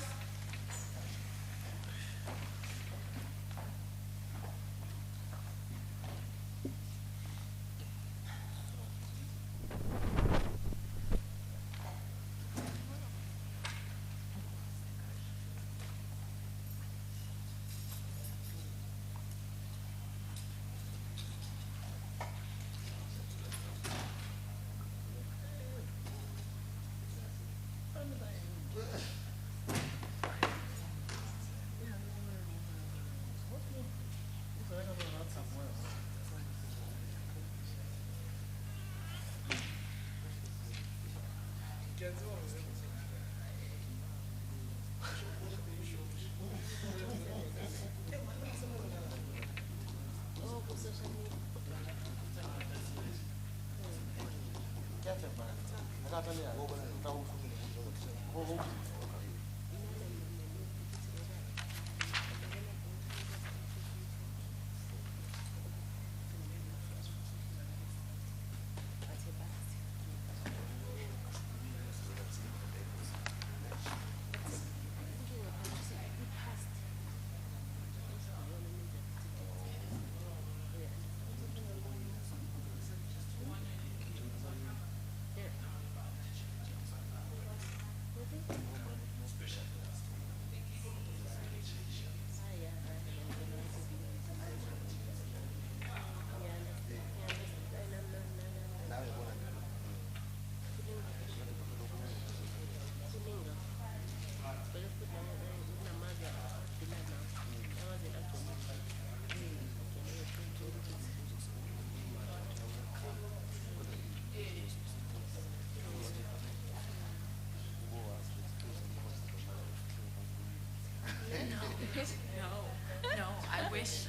No, I wish,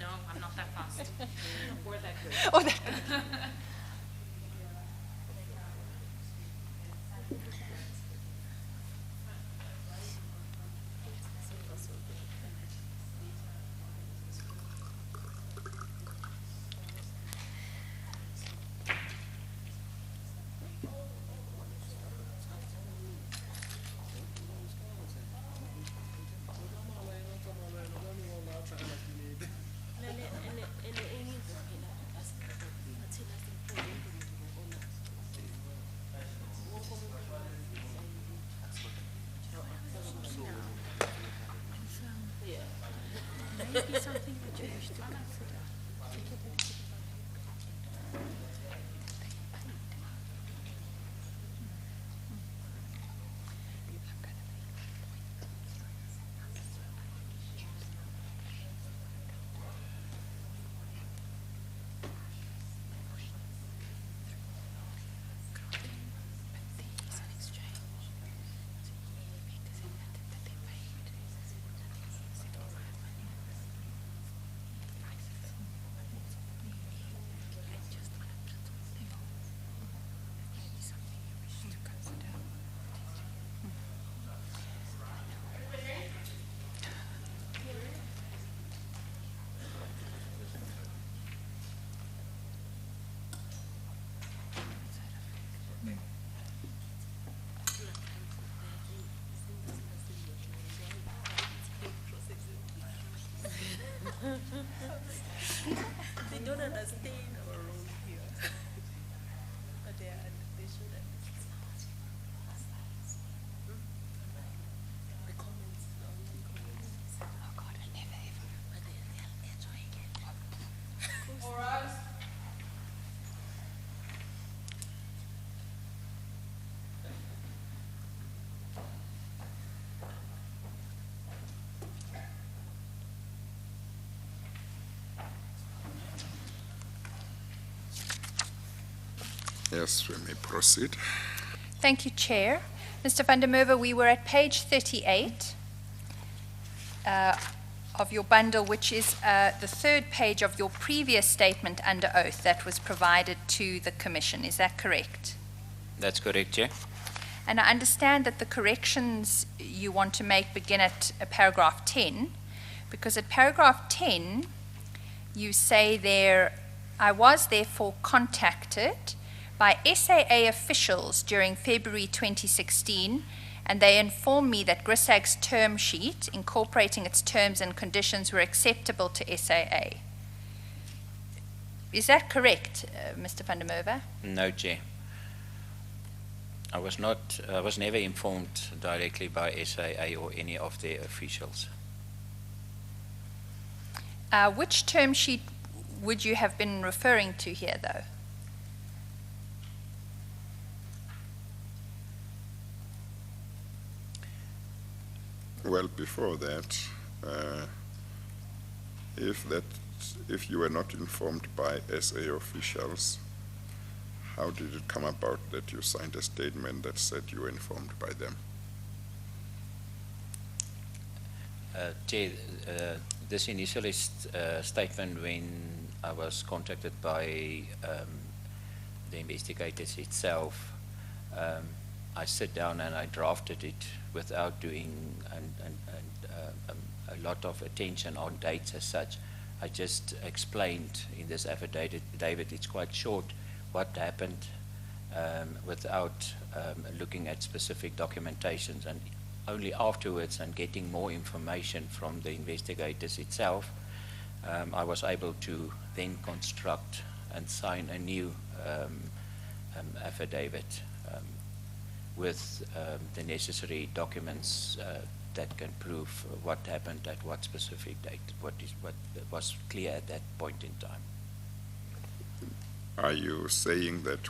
no, I'm not that fast. Or that good. Oh, that, They don't understand our role here. But they should understand. The comments, the online comments. Oh God, I never ever. But they're enjoying it. All right. Yes, we may proceed. Thank you, Chair. Mr. van der Merwe, we were at page 38 of your bundle, which is the third page of your previous statement under oath that was provided to the Commission. Is that correct? That's correct, Chair. And I understand that the corrections you want to make begin at paragraph 10, because at paragraph 10, you say there, I was therefore contacted by SAA officials during February 2016, and they informed me that GRISAG's term sheet, incorporating its terms and conditions, were acceptable to SAA. Is that correct, Mr. van der Merwe? No, Chair. I was never informed directly by SAA or any of their officials. Which term sheet would you have been referring to here, though? Well, before that, if you were not informed by SA officials, how did it come about that you signed a statement that said you were informed by them? Chair, this initial statement, when I was contacted by the investigators itself, I sat down and I drafted it without doing a lot of attention on dates as such. I just explained in this affidavit, it's quite short, what happened without looking at specific documentations, and only afterwards and getting more information from the investigators itself, I was able to then construct and sign a new affidavit with the necessary documents that can prove what happened at what specific date, what was clear at that point in time. Are you saying that,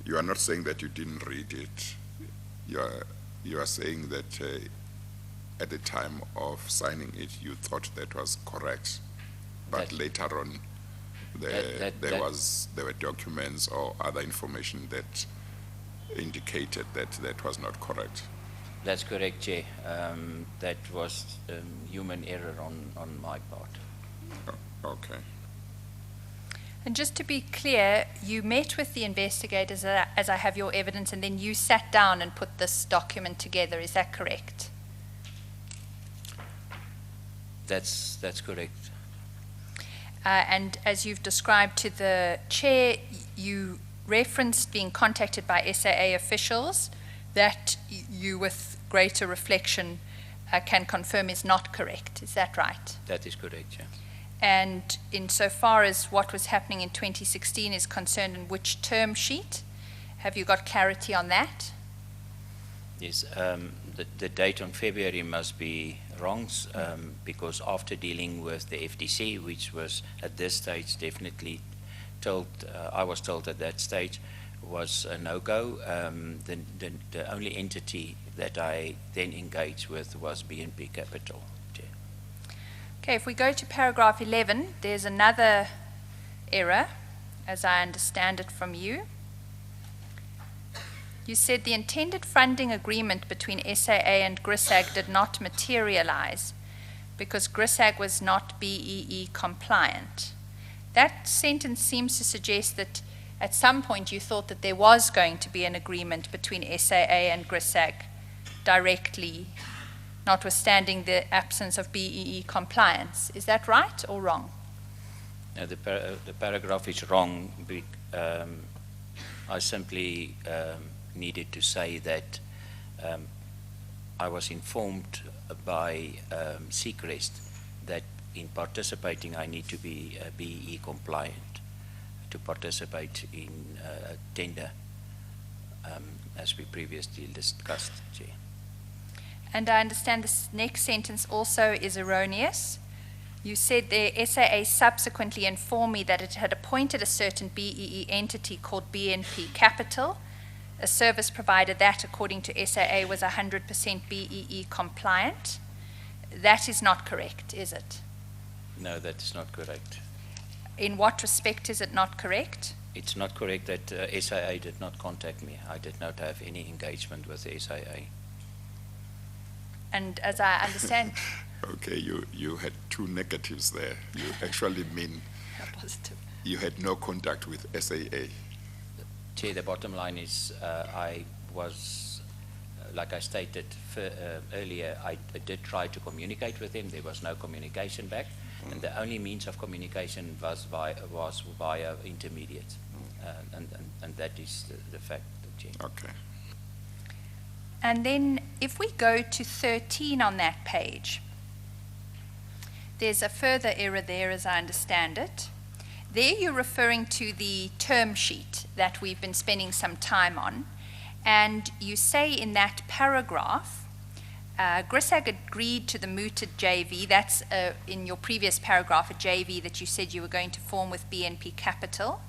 you are not saying that you didn't read it, you are saying that at the time of signing it you thought that was correct, but later on there were documents or other information that indicated that that was not correct? That's correct, Chair. That was human error on my part. Oh, okay. And just to be clear, you met with the investigators as I have your evidence, and then you sat down and put this document together. Is that correct? That's correct. And as you've described to the Chair, you referenced being contacted by SAA officials that you, with greater reflection, can confirm is not correct. Is that right? That is correct, Chair. And insofar as what was happening in 2016 is concerned, in which term sheet, have you got clarity on that? Yes, The date on February must be wrong, because after dealing with the FTC, which was at this stage definitely told, I was told at that stage, was a no-go. The only entity that I then engaged with was BNP Capital. Chair. Okay, if we go to paragraph 11, there's another error, as I understand it from you. You said the intended funding agreement between SAA and GRISAG did not materialize because GRISAG was not BEE compliant. That sentence seems to suggest that at some point you thought that there was going to be an agreement between SAA and GRISAG directly, notwithstanding the absence of BEE compliance. Is that right or wrong? No, the paragraph is wrong. I simply needed to say that I was informed by Seacrest that in participating I need to be BEE compliant to participate in a tender, as we previously discussed, Chair. And I understand this next sentence also is erroneous. You said the SAA subsequently informed me that it had appointed a certain BEE entity called BNP Capital, a service provider that, according to SAA, was 100% BEE compliant. That is not correct, is it? No, that is not correct. In what respect is it not correct? It's not correct that SAA did not contact me. I did not have any engagement with the SAA. And as I understand... Okay, you had two negatives there. You actually mean positive. you had no contact with SAA. Chair, the bottom line is I was, like I stated earlier, I did try to communicate with them. There was no communication back, and the only means of communication was via intermediates, and that is the fact, Chair. Okay. And then if we go to 13 on that page, there's a further error there as I understand it. There you're referring to the term sheet that we've been spending some time on, and you say in that paragraph, GRISAG agreed to the mooted JV, that's in your previous paragraph, a JV that you said you were going to form with BNP Capital,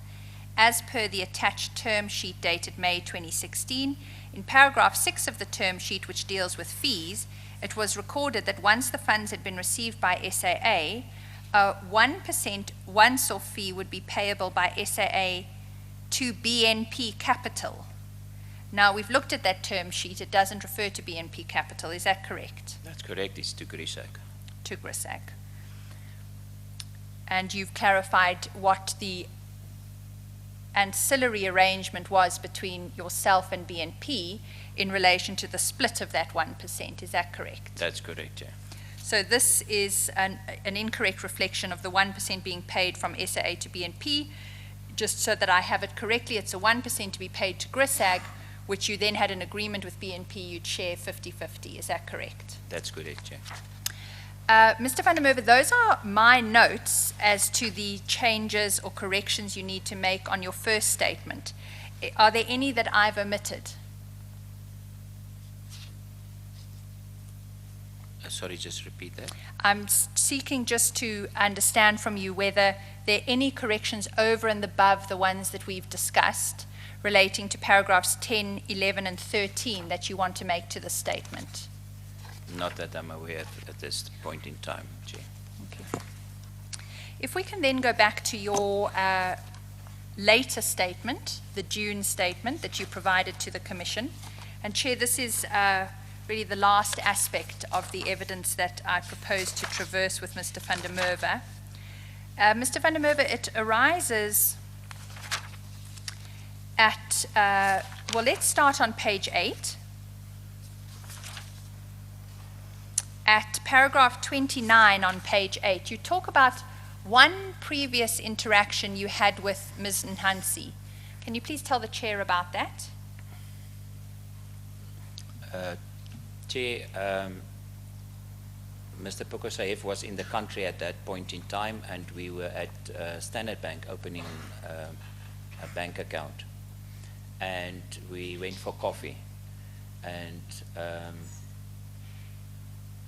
as per the attached term sheet dated May 2016. In paragraph 6 of the term sheet, which deals with fees, it was recorded that once the funds had been received by SAA, a 1% once-off fee would be payable by SAA to BNP Capital. Now, we've looked at that term sheet. It doesn't refer to BNP Capital. Is that correct? That's correct. It's to GRISAG. To GRISAG. And you've clarified what the ancillary arrangement was between yourself and BNP in relation to the split of that 1%. Is that correct? That's correct, yeah. So this is an incorrect reflection of the 1% being paid from SAA to BNP. Just so that I have it correctly, it's a 1% to be paid to GRISAG, which you then had an agreement with BNP, you'd share 50-50. Is that correct? That's correct, yeah. Mr. van der Merwe, those are my notes as to the changes or corrections you need to make on your first statement. Are there any that I've omitted? Sorry, just repeat that. I'm seeking just to understand from you whether there are any corrections over and above the ones that we've discussed relating to paragraphs 10, 11, and 13 that you want to make to the statement. Not that I'm aware of at this point in time, Chair. Okay. If we can then go back to your later statement, the June statement that you provided to the Commission. And Chair, this is really the last aspect of the evidence that I propose to traverse with Mr. van der Merwe. Mr. van der Merwe, it arises at, well, let's start on page 8. At paragraph 29 on page 8, you talk about one previous interaction you had with Ms. Nhansi. Can you please tell the Chair about that? Chair, Mr. Pokosaev was in the country at that point in time, and we were at Standard Bank opening a bank account. And we went for coffee. And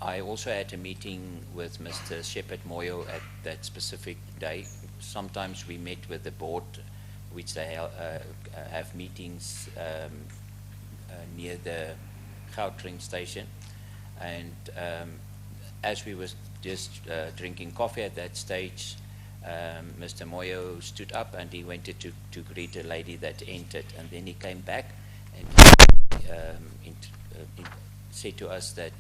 I also had a meeting with Mr. Shepherd Moyo at that specific day. Sometimes we met with the board, which they have meetings near the Gauteng station. And as we were just drinking coffee at that stage, Mr. Moyo stood up and he went to greet a lady that entered. And then he came back and said to us that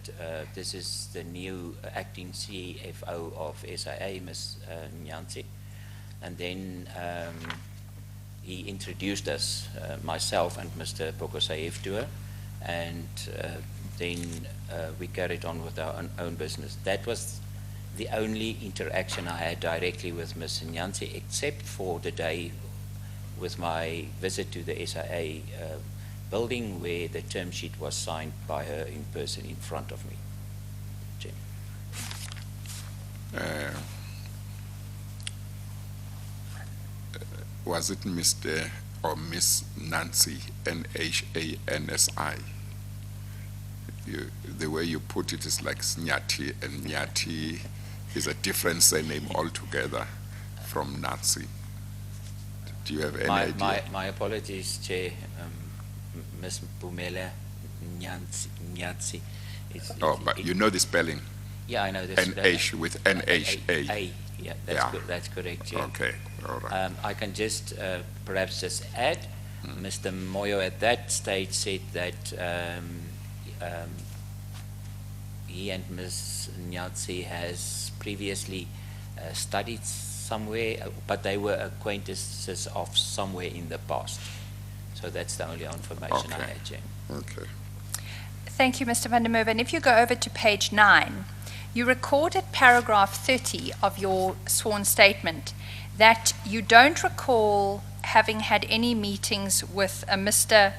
this is the new acting CFO of SIA, Ms. Nyanzi. And then he introduced us, myself and Mr. Bokosaev, to her, and then we carried on with our own business. That was the only interaction I had directly with Ms. Nyanzi, except for the day with my visit to the SIA building, where the term sheet was signed by her in person in front of me. Jim. Was it Mr. or Miss Nancy, N-H-A-N-S-I? The way you put it is like Nyati, and Nyati is a different surname altogether from Nazi. Do you have any idea? My apologies, Chair. Miss Bumela Nyanzi. But you know the spelling? Yeah, I know this. N-H with N-H-A. Yeah, that's correct, Chair. Okay, all right. I can just perhaps just add, Mr. Moyo at that stage said that he and Ms. Nyanzi has previously studied somewhere, but they were acquaintances of somewhere in the past. So that's the only information I had, Jane. Okay. Thank you, Mr. van der Merwe. And if you go over to page 9, you recorded paragraph 30 of your sworn statement that you don't recall having had any meetings with a Mr.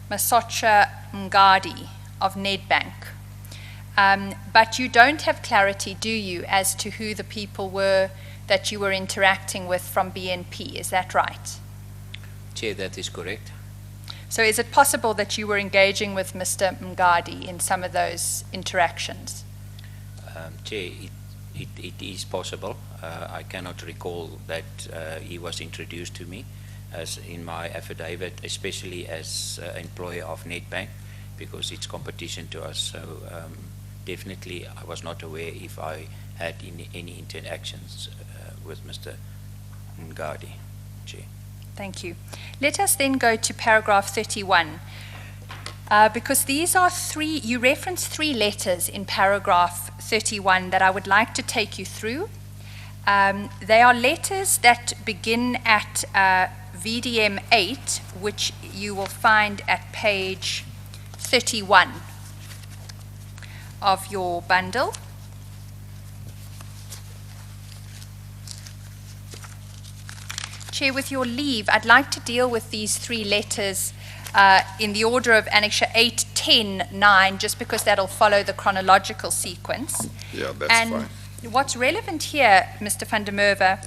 Masocha Ngadi of Nedbank. But you don't have clarity, do you, as to who the people were that you were interacting with from BNP? Is that right? Chair, that is correct. So is it possible that you were engaging with Mr. Ngadi in some of those interactions? Chair, it is possible. I cannot recall that he was introduced to me as in my affidavit, especially as employer of Nedbank, because it's competition to us. So definitely I was not aware if I had any interactions with Mr. Ngadi, Chair. Thank you. Let us then go to paragraph 31, because these are you reference 3 letters in paragraph 31 that I would like to take you through. They are letters that begin at VDM 8, which you will find at page 31 of your bundle. Chair, with your leave, I'd like to deal with these 3 letters in the order of Annexure 8, 10, 9, just because that'll follow the chronological sequence. Yeah, that's and fine. What's relevant here, Mr. van der Merwe,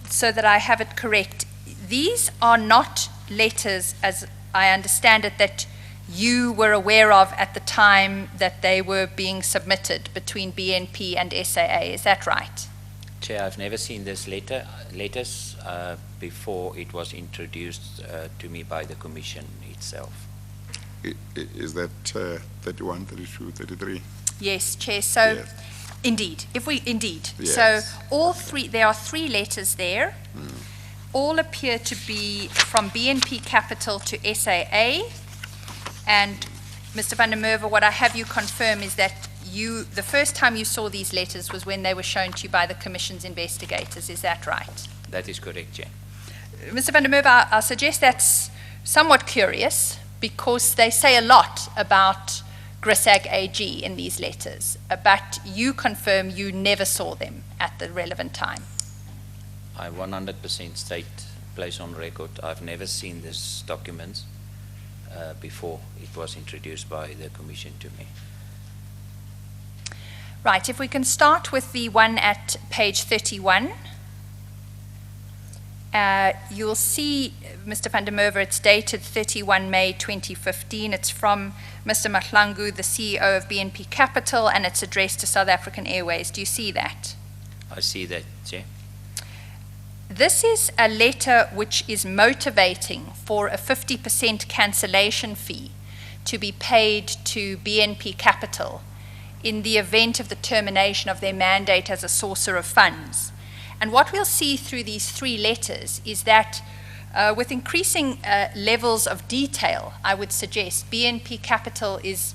so that I have it correct, these are not letters, as I understand it, that you were aware of at the time that they were being submitted between BNP and SAA. Is that right? Chair, I've never seen this letters before it was introduced to me by the Commission itself. Is that 31, 32, 33? Yes, Chair. So, Yes. indeed, Yes. So all 3, there are 3 letters there. All appear to be from BNP Capital to SAA. And Mr. van der Merwe, what I have you confirm is that the first time you saw these letters was when they were shown to you by the Commission's investigators. Is that right? That is correct, Chair. Mr. van der Merwe, I suggest that's somewhat curious because they say a lot about Grisag AG in these letters, but you confirm you never saw them at the relevant time. I 100% place on record. I've never seen these documents before it was introduced by the Commission to me. Right, if we can start with the one at page 31. You'll see, Mr. van der Merwe, it's dated 31 May 2015. It's from Mr. Mahlangu, the CEO of BNP Capital, and it's addressed to South African Airways. Do you see that? I see that, Chair. This is a letter which is motivating for a 50% cancellation fee to be paid to BNP Capital in the event of the termination of their mandate as a sourcer of funds. And what we'll see through these three letters is that with increasing levels of detail, I would suggest BNP Capital is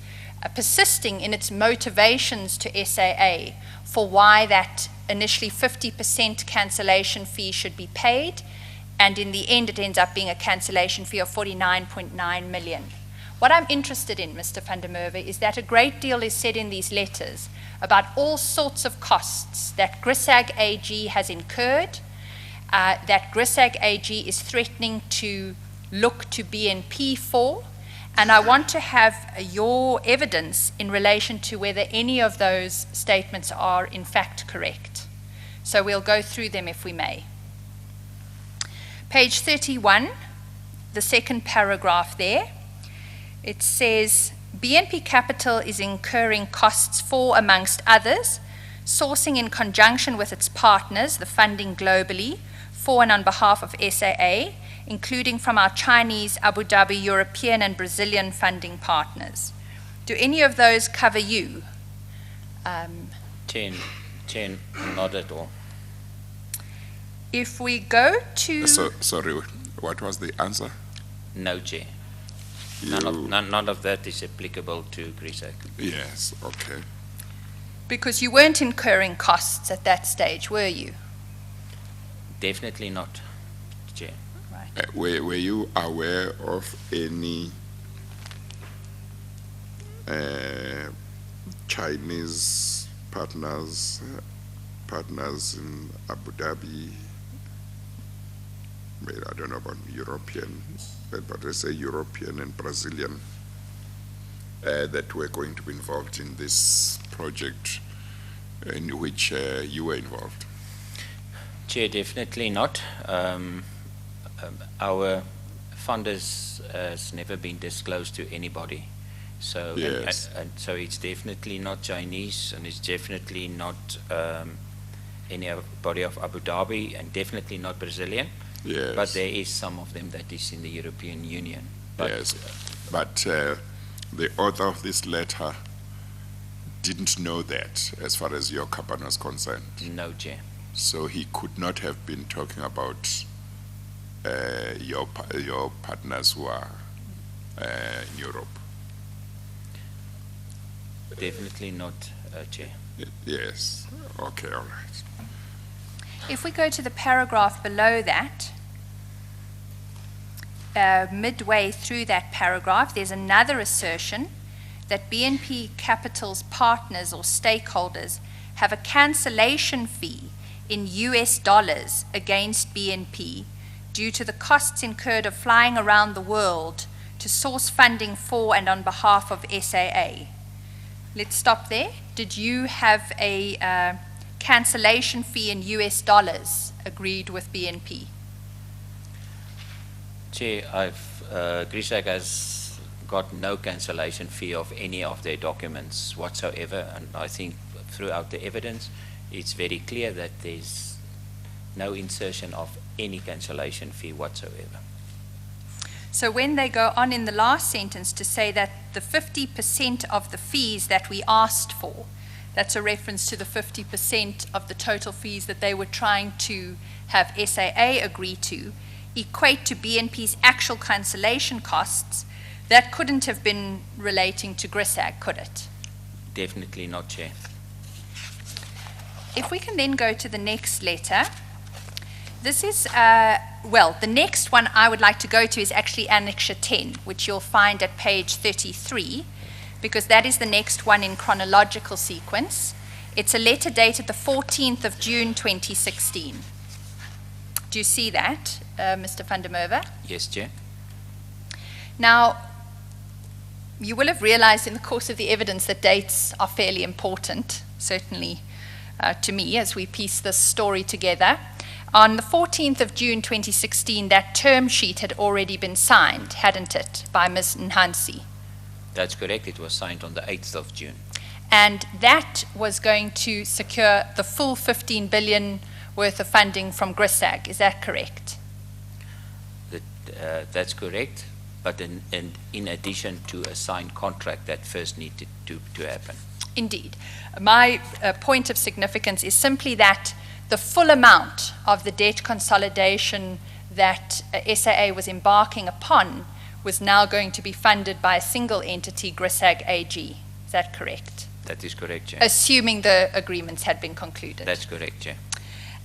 persisting in its motivations to SAA for why that initially 50% cancellation fee should be paid, and in the end it ends up being a cancellation fee of 49.9 million. What I'm interested in, Mr. van der Merwe, is that a great deal is said in these letters about all sorts of costs that GRISAG AG has incurred, that GRISAG AG is threatening to look to BNP for, and I want to have your evidence in relation to whether any of those statements are in fact correct. So we'll go through them if we may. Page 31, the second paragraph there. It says, BNP Capital is incurring costs for, amongst others, sourcing in conjunction with its partners, the funding globally, for and on behalf of SAA, including from our Chinese, Abu Dhabi, European, and Brazilian funding partners. Do any of those cover you? Chair, not at all. If we go to... Sorry, what was the answer? No, Chair. You- None of that is applicable to GRISAG. Yes, okay. Because you weren't incurring costs at that stage, were you? Definitely not, Chair. Right. Were you aware of any Chinese partners in Abu Dhabi? Well, I don't know about European, but let's say European and Brazilian that were going to be involved in this project in which you were involved? Chair, definitely not. Our funders has never been disclosed to anybody. So, Yes. and so it's definitely not Chinese, and it's definitely not anybody of Abu Dhabi, and definitely not Brazilian. Yes. But there is some of them that is in the European Union. But Yes, but the author of this letter didn't know that as far as your company was concerned. no, Chair. So he could not have been talking about your partners who are in Europe. Definitely not, Chair. Yes, okay, all right. If we go to the paragraph below that, midway through that paragraph, there's another assertion that BNP Capital's partners or stakeholders have a cancellation fee in US dollars against BNP due to the costs incurred of flying around the world to source funding for and on behalf of SAA. Let's stop there. Did you have a cancellation fee in US dollars agreed with BNP? Chair, GRISAG has got no cancellation fee of any of their documents whatsoever, and I think throughout the evidence, it's very clear that there's no insertion of any cancellation fee whatsoever. So when they go on in the last sentence to say that the 50% of the fees that we asked for, that's a reference to the 50% of the total fees that they were trying to have SAA agree to, equate to BNP's actual cancellation costs, that couldn't have been relating to GRISAG, could it? Definitely not, Chair. If we can then go to the next letter, this is, the next one I would like to go to is actually Annexure 10, which you'll find at page 33, because that is the next one in chronological sequence. It's a letter dated the 14th of June 2016. Do you see that, Mr. van der Merwe? Yes, Chair. Now, you will have realized in the course of the evidence that dates are fairly important, certainly to me, as we piece this story together. On the 14th of June 2016, that term sheet had already been signed, hadn't it, by Ms. Nhansi? That's correct. It was signed on the 8th of June. And that was going to secure the full 15 billion worth of funding from GRISAG. Is that correct? That's correct, but in addition to a signed contract that first needed to happen. Indeed. My point of significance is simply that the full amount of the debt consolidation that SAA was embarking upon was now going to be funded by a single entity, GRISAG AG. Is that correct? That is correct, Chair. Assuming the agreements had been concluded. That's correct, Chair.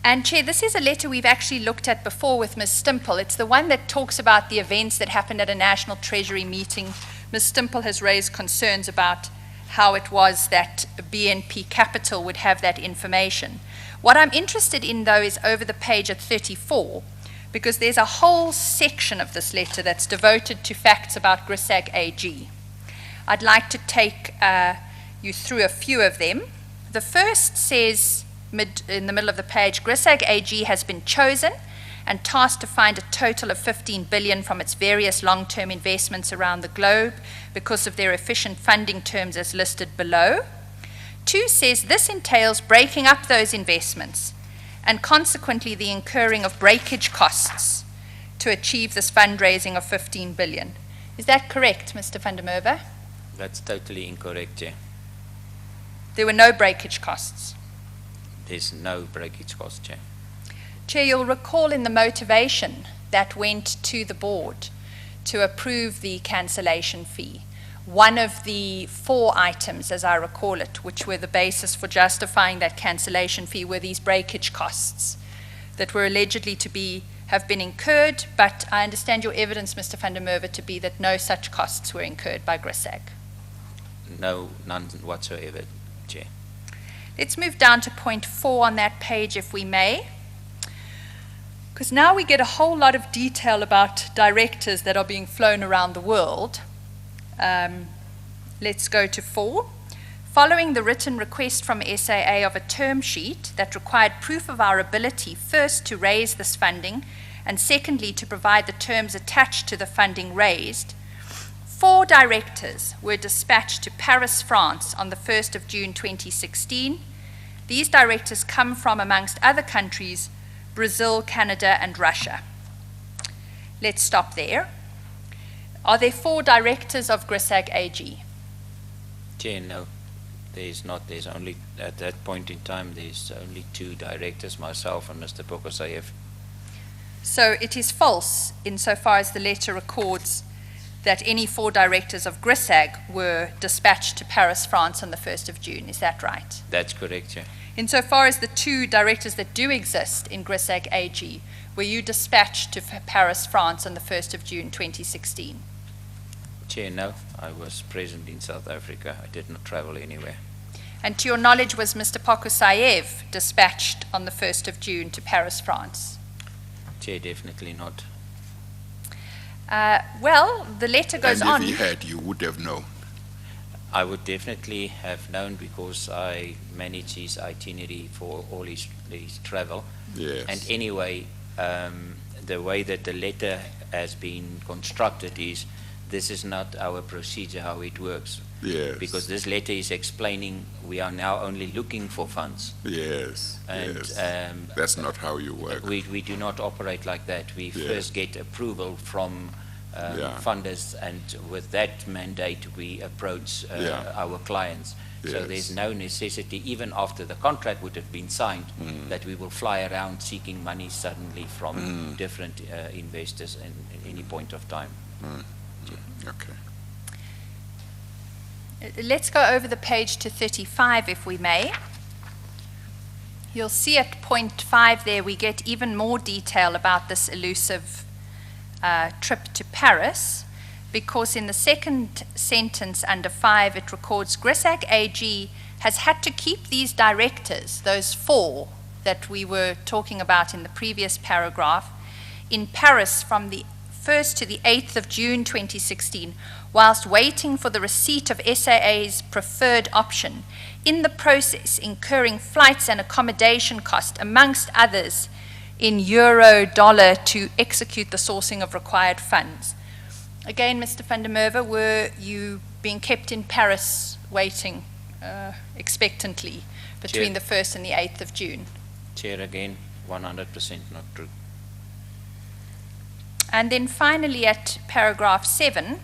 And Chair, this is a letter we've actually looked at before with Ms. Stimple. It's the one that talks about the events that happened at a National Treasury meeting. Ms. Stimple has raised concerns about how it was that BNP Capital would have that information. What I'm interested in, though, is over the page at 34, because there's a whole section of this letter that's devoted to facts about GRISAG AG. I'd like to take you through a few of them. The first says, in the middle of the page, GRISAG AG has been chosen and tasked to find a total of 15 billion from its various long-term investments around the globe because of their efficient funding terms as listed below. 2 says this entails breaking up those investments and consequently the incurring of breakage costs to achieve this fundraising of 15 billion. Is that correct, Mr. van der Merwe? That's totally incorrect, Chair. There were no breakage costs. There's no breakage cost, Chair. Chair, you'll recall in the motivation that went to the board to approve the cancellation fee, one of the 4 items, as I recall it, which were the basis for justifying that cancellation fee, were these breakage costs that were allegedly to have been incurred, but I understand your evidence, Mr. van der Merwe, to be that no such costs were incurred by GRISAG. No, none whatsoever, Chair. Let's move down to point 4 on that page, if we may, because now we get a whole lot of detail about directors that are being flown around the world. Let's go to 4. Following the written request from SAA of a term sheet that required proof of our ability, first, to raise this funding, and secondly, to provide the terms attached to the funding raised, 4 directors were dispatched to Paris, France on the 1st of June 2016. These directors come from, amongst other countries, Brazil, Canada, and Russia. Let's stop there. Are there 4 directors of GRISAG AG? Chair, no. There's not. There's only, at that point in time, there's only 2 directors, myself and Mr. Bokosayev. So it is false, insofar as the letter records that any 4 directors of GRISAG were dispatched to Paris, France on the 1st of June. Is that right? That's correct, Chair. Insofar as the 2 directors that do exist in GRISAG AG, were you dispatched to Paris, France on the 1st of June 2016? Chair, no. I was present in South Africa. I did not travel anywhere. And to your knowledge, was Mr. Pokusayev dispatched on the 1st of June to Paris, France? Chair, definitely not. Well, the letter goes on. And if he had, you would have known. I would definitely have known because I manage his itinerary for all his travel. Yes. And anyway, the way that the letter has been constructed is this is not our procedure, how it works. Yes. Because this letter is explaining we are now only looking for funds. Yes. And yes. That's not how you work. We do not operate like that. We first get approval from funders, and with that mandate we approach our clients. So there's no necessity, even after the contract would have been signed, that we will fly around seeking money suddenly from different investors in any point of time. Okay. Let's go over the page to 35, if we may. You'll see at point 5 there we get even more detail about this elusive trip to Paris, because in the second sentence under 5 it records GRISAG AG has had to keep these directors, those 4 that we were talking about in the previous paragraph, in Paris from the 1st to the 8th of June 2016, whilst waiting for the receipt of SAA's preferred option, in the process incurring flights and accommodation cost, amongst others, in euro dollar to execute the sourcing of required funds. Again, Mr. van der Merwe, were you being kept in Paris waiting expectantly between the 1st and the 8th of June? Chair, again, 100% not true. And then finally at paragraph 7,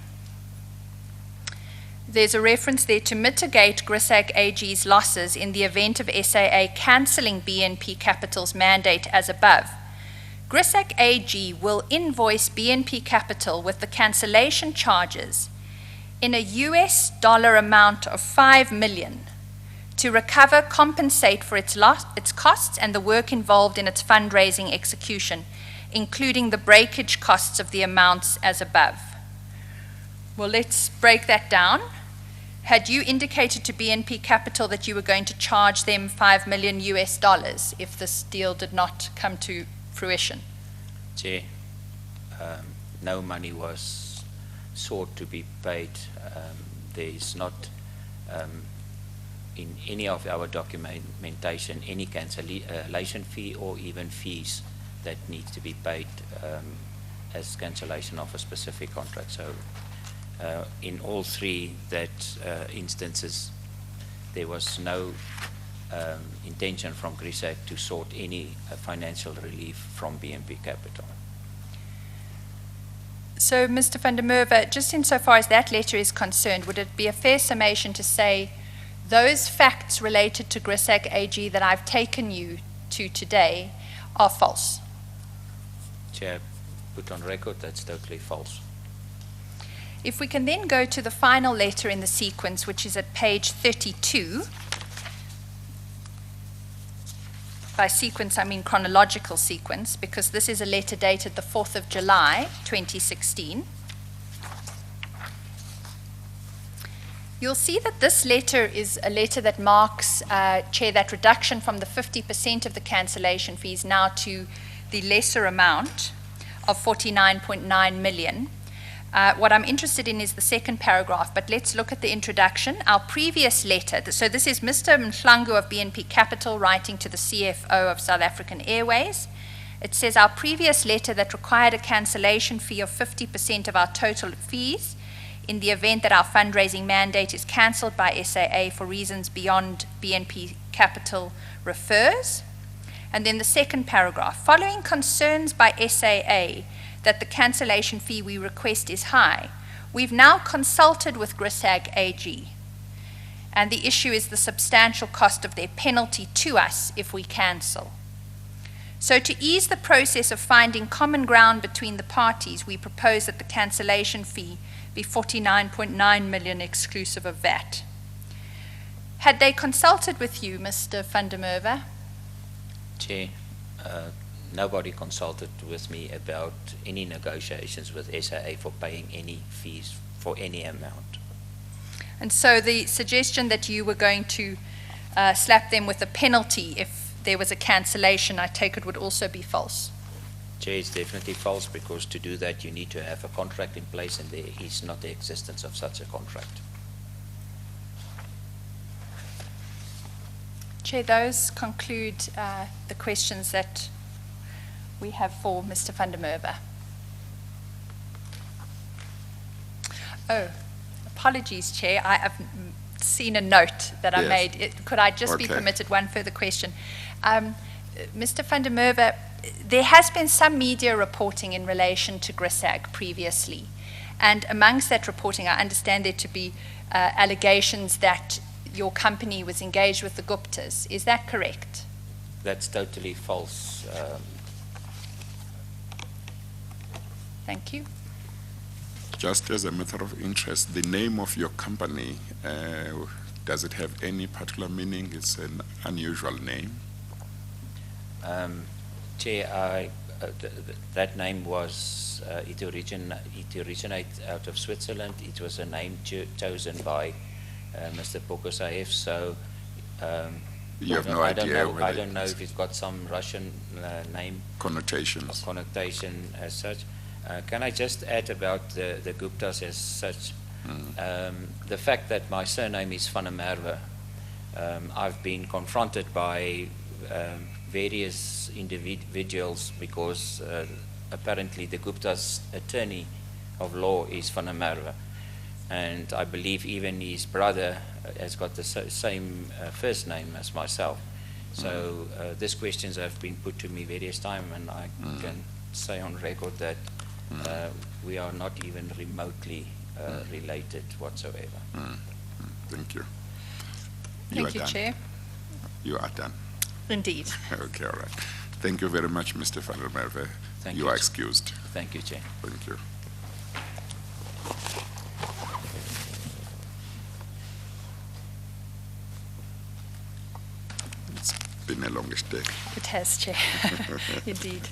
there's a reference there to mitigate Grisag AG's losses in the event of SAA cancelling BNP Capital's mandate as above. Grisag AG will invoice BNP Capital with the cancellation charges in a US dollar amount of 5 million to recover, compensate for its costs and the work involved in its fundraising execution, including the breakage costs of the amounts as above. Well, let's break that down. Had you indicated to BNP Capital that you were going to charge them 5 million US dollars if this deal did not come to fruition? Chair, no money was sought to be paid. There is not, in any of our documentation, any cancellation fee or even fees that need to be paid as cancellation of a specific contract. So in all three instances, there was no intention from Grisag to sort any financial relief from BNP Capital. So, Mr. van der Merwe, just insofar as that letter is concerned, would it be a fair summation to say those facts related to Grisag AG that I've taken you to today are false? Chair, put on record that's totally false. If we can then go to the final letter in the sequence, which is at page 32. By sequence, I mean chronological sequence, because this is a letter dated the 4th of July, 2016. You'll see that this letter is a letter that marks, Chair, that reduction from the 50% of the cancellation fees now to the lesser amount of 49.9 million. What I'm interested in is the second paragraph, but let's look at the introduction. Our previous letter, so this is Mr. Mhlangu of BNP Capital writing to the CFO of South African Airways. It says, our previous letter that required a cancellation fee of 50% of our total fees in the event that our fundraising mandate is cancelled by SAA for reasons beyond BNP Capital refers. And then the second paragraph, following concerns by SAA that the cancellation fee we request is high, we've now consulted with Grisag AG. And the issue is the substantial cost of their penalty to us if we cancel. So to ease the process of finding common ground between the parties, we propose that the cancellation fee be 49.9 million exclusive of VAT. Had they consulted with you, Mr. van der Merwe? Chair, nobody consulted with me about any negotiations with SAA for paying any fees for any amount. And so the suggestion that you were going to slap them with a penalty if there was a cancellation, I take it, would also be false. Chair, it's definitely false, because to do that you need to have a contract in place, and there is not the existence of such a contract. Chair, those conclude the questions that we have for Mr. van der Merwe. Oh, apologies, Chair. I have seen a note that I made. Could I just be permitted one further question? Mr. van der Merwe, there has been some media reporting in relation to Grisag previously. And amongst that reporting, I understand there to be allegations that your company was engaged with the Guptas. Is that correct? That's totally false. Thank you. Just as a matter of interest, the name of your company, does it have any particular meaning? It's an unusual name. Chair, that name was, it originated out of Switzerland. It was a name chosen by Mr. Pokosaev, so you have no idea. I don't know if it's got some Russian name Connotations. connotation as such. Can I just add about the Guptas as such? The fact that my surname is van der Merwe, I've been confronted by various individuals because apparently the Gupta's attorney of law is Van der Merwe. And I believe even his brother has got the same first name as myself. So these questions have been put to me various times, and I can say on record that we are not even remotely related whatsoever. Thank you. Thank you, are done. Chair. You are done. Indeed. Okay, all right. Thank you very much, Mr. Van der Merwe. Thank You you. are excused. Thank you, Chair. Thank you. It's been a longish day. It has, Chair. Indeed.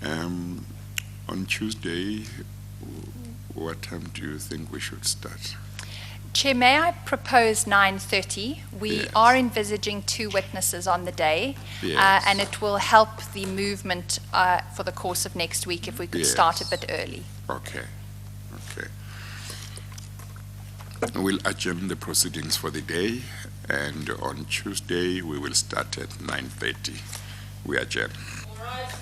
On Tuesday, what time do you think we should start? Chair, may I propose 9:30? We Yes. are envisaging 2 witnesses on the day, Yes. and it will help the movement for the course of next week if we could start a Yes. bit early. Okay, okay. We'll adjourn the proceedings for the day, and on Tuesday, we will start at 9:30. We adjourn. All right.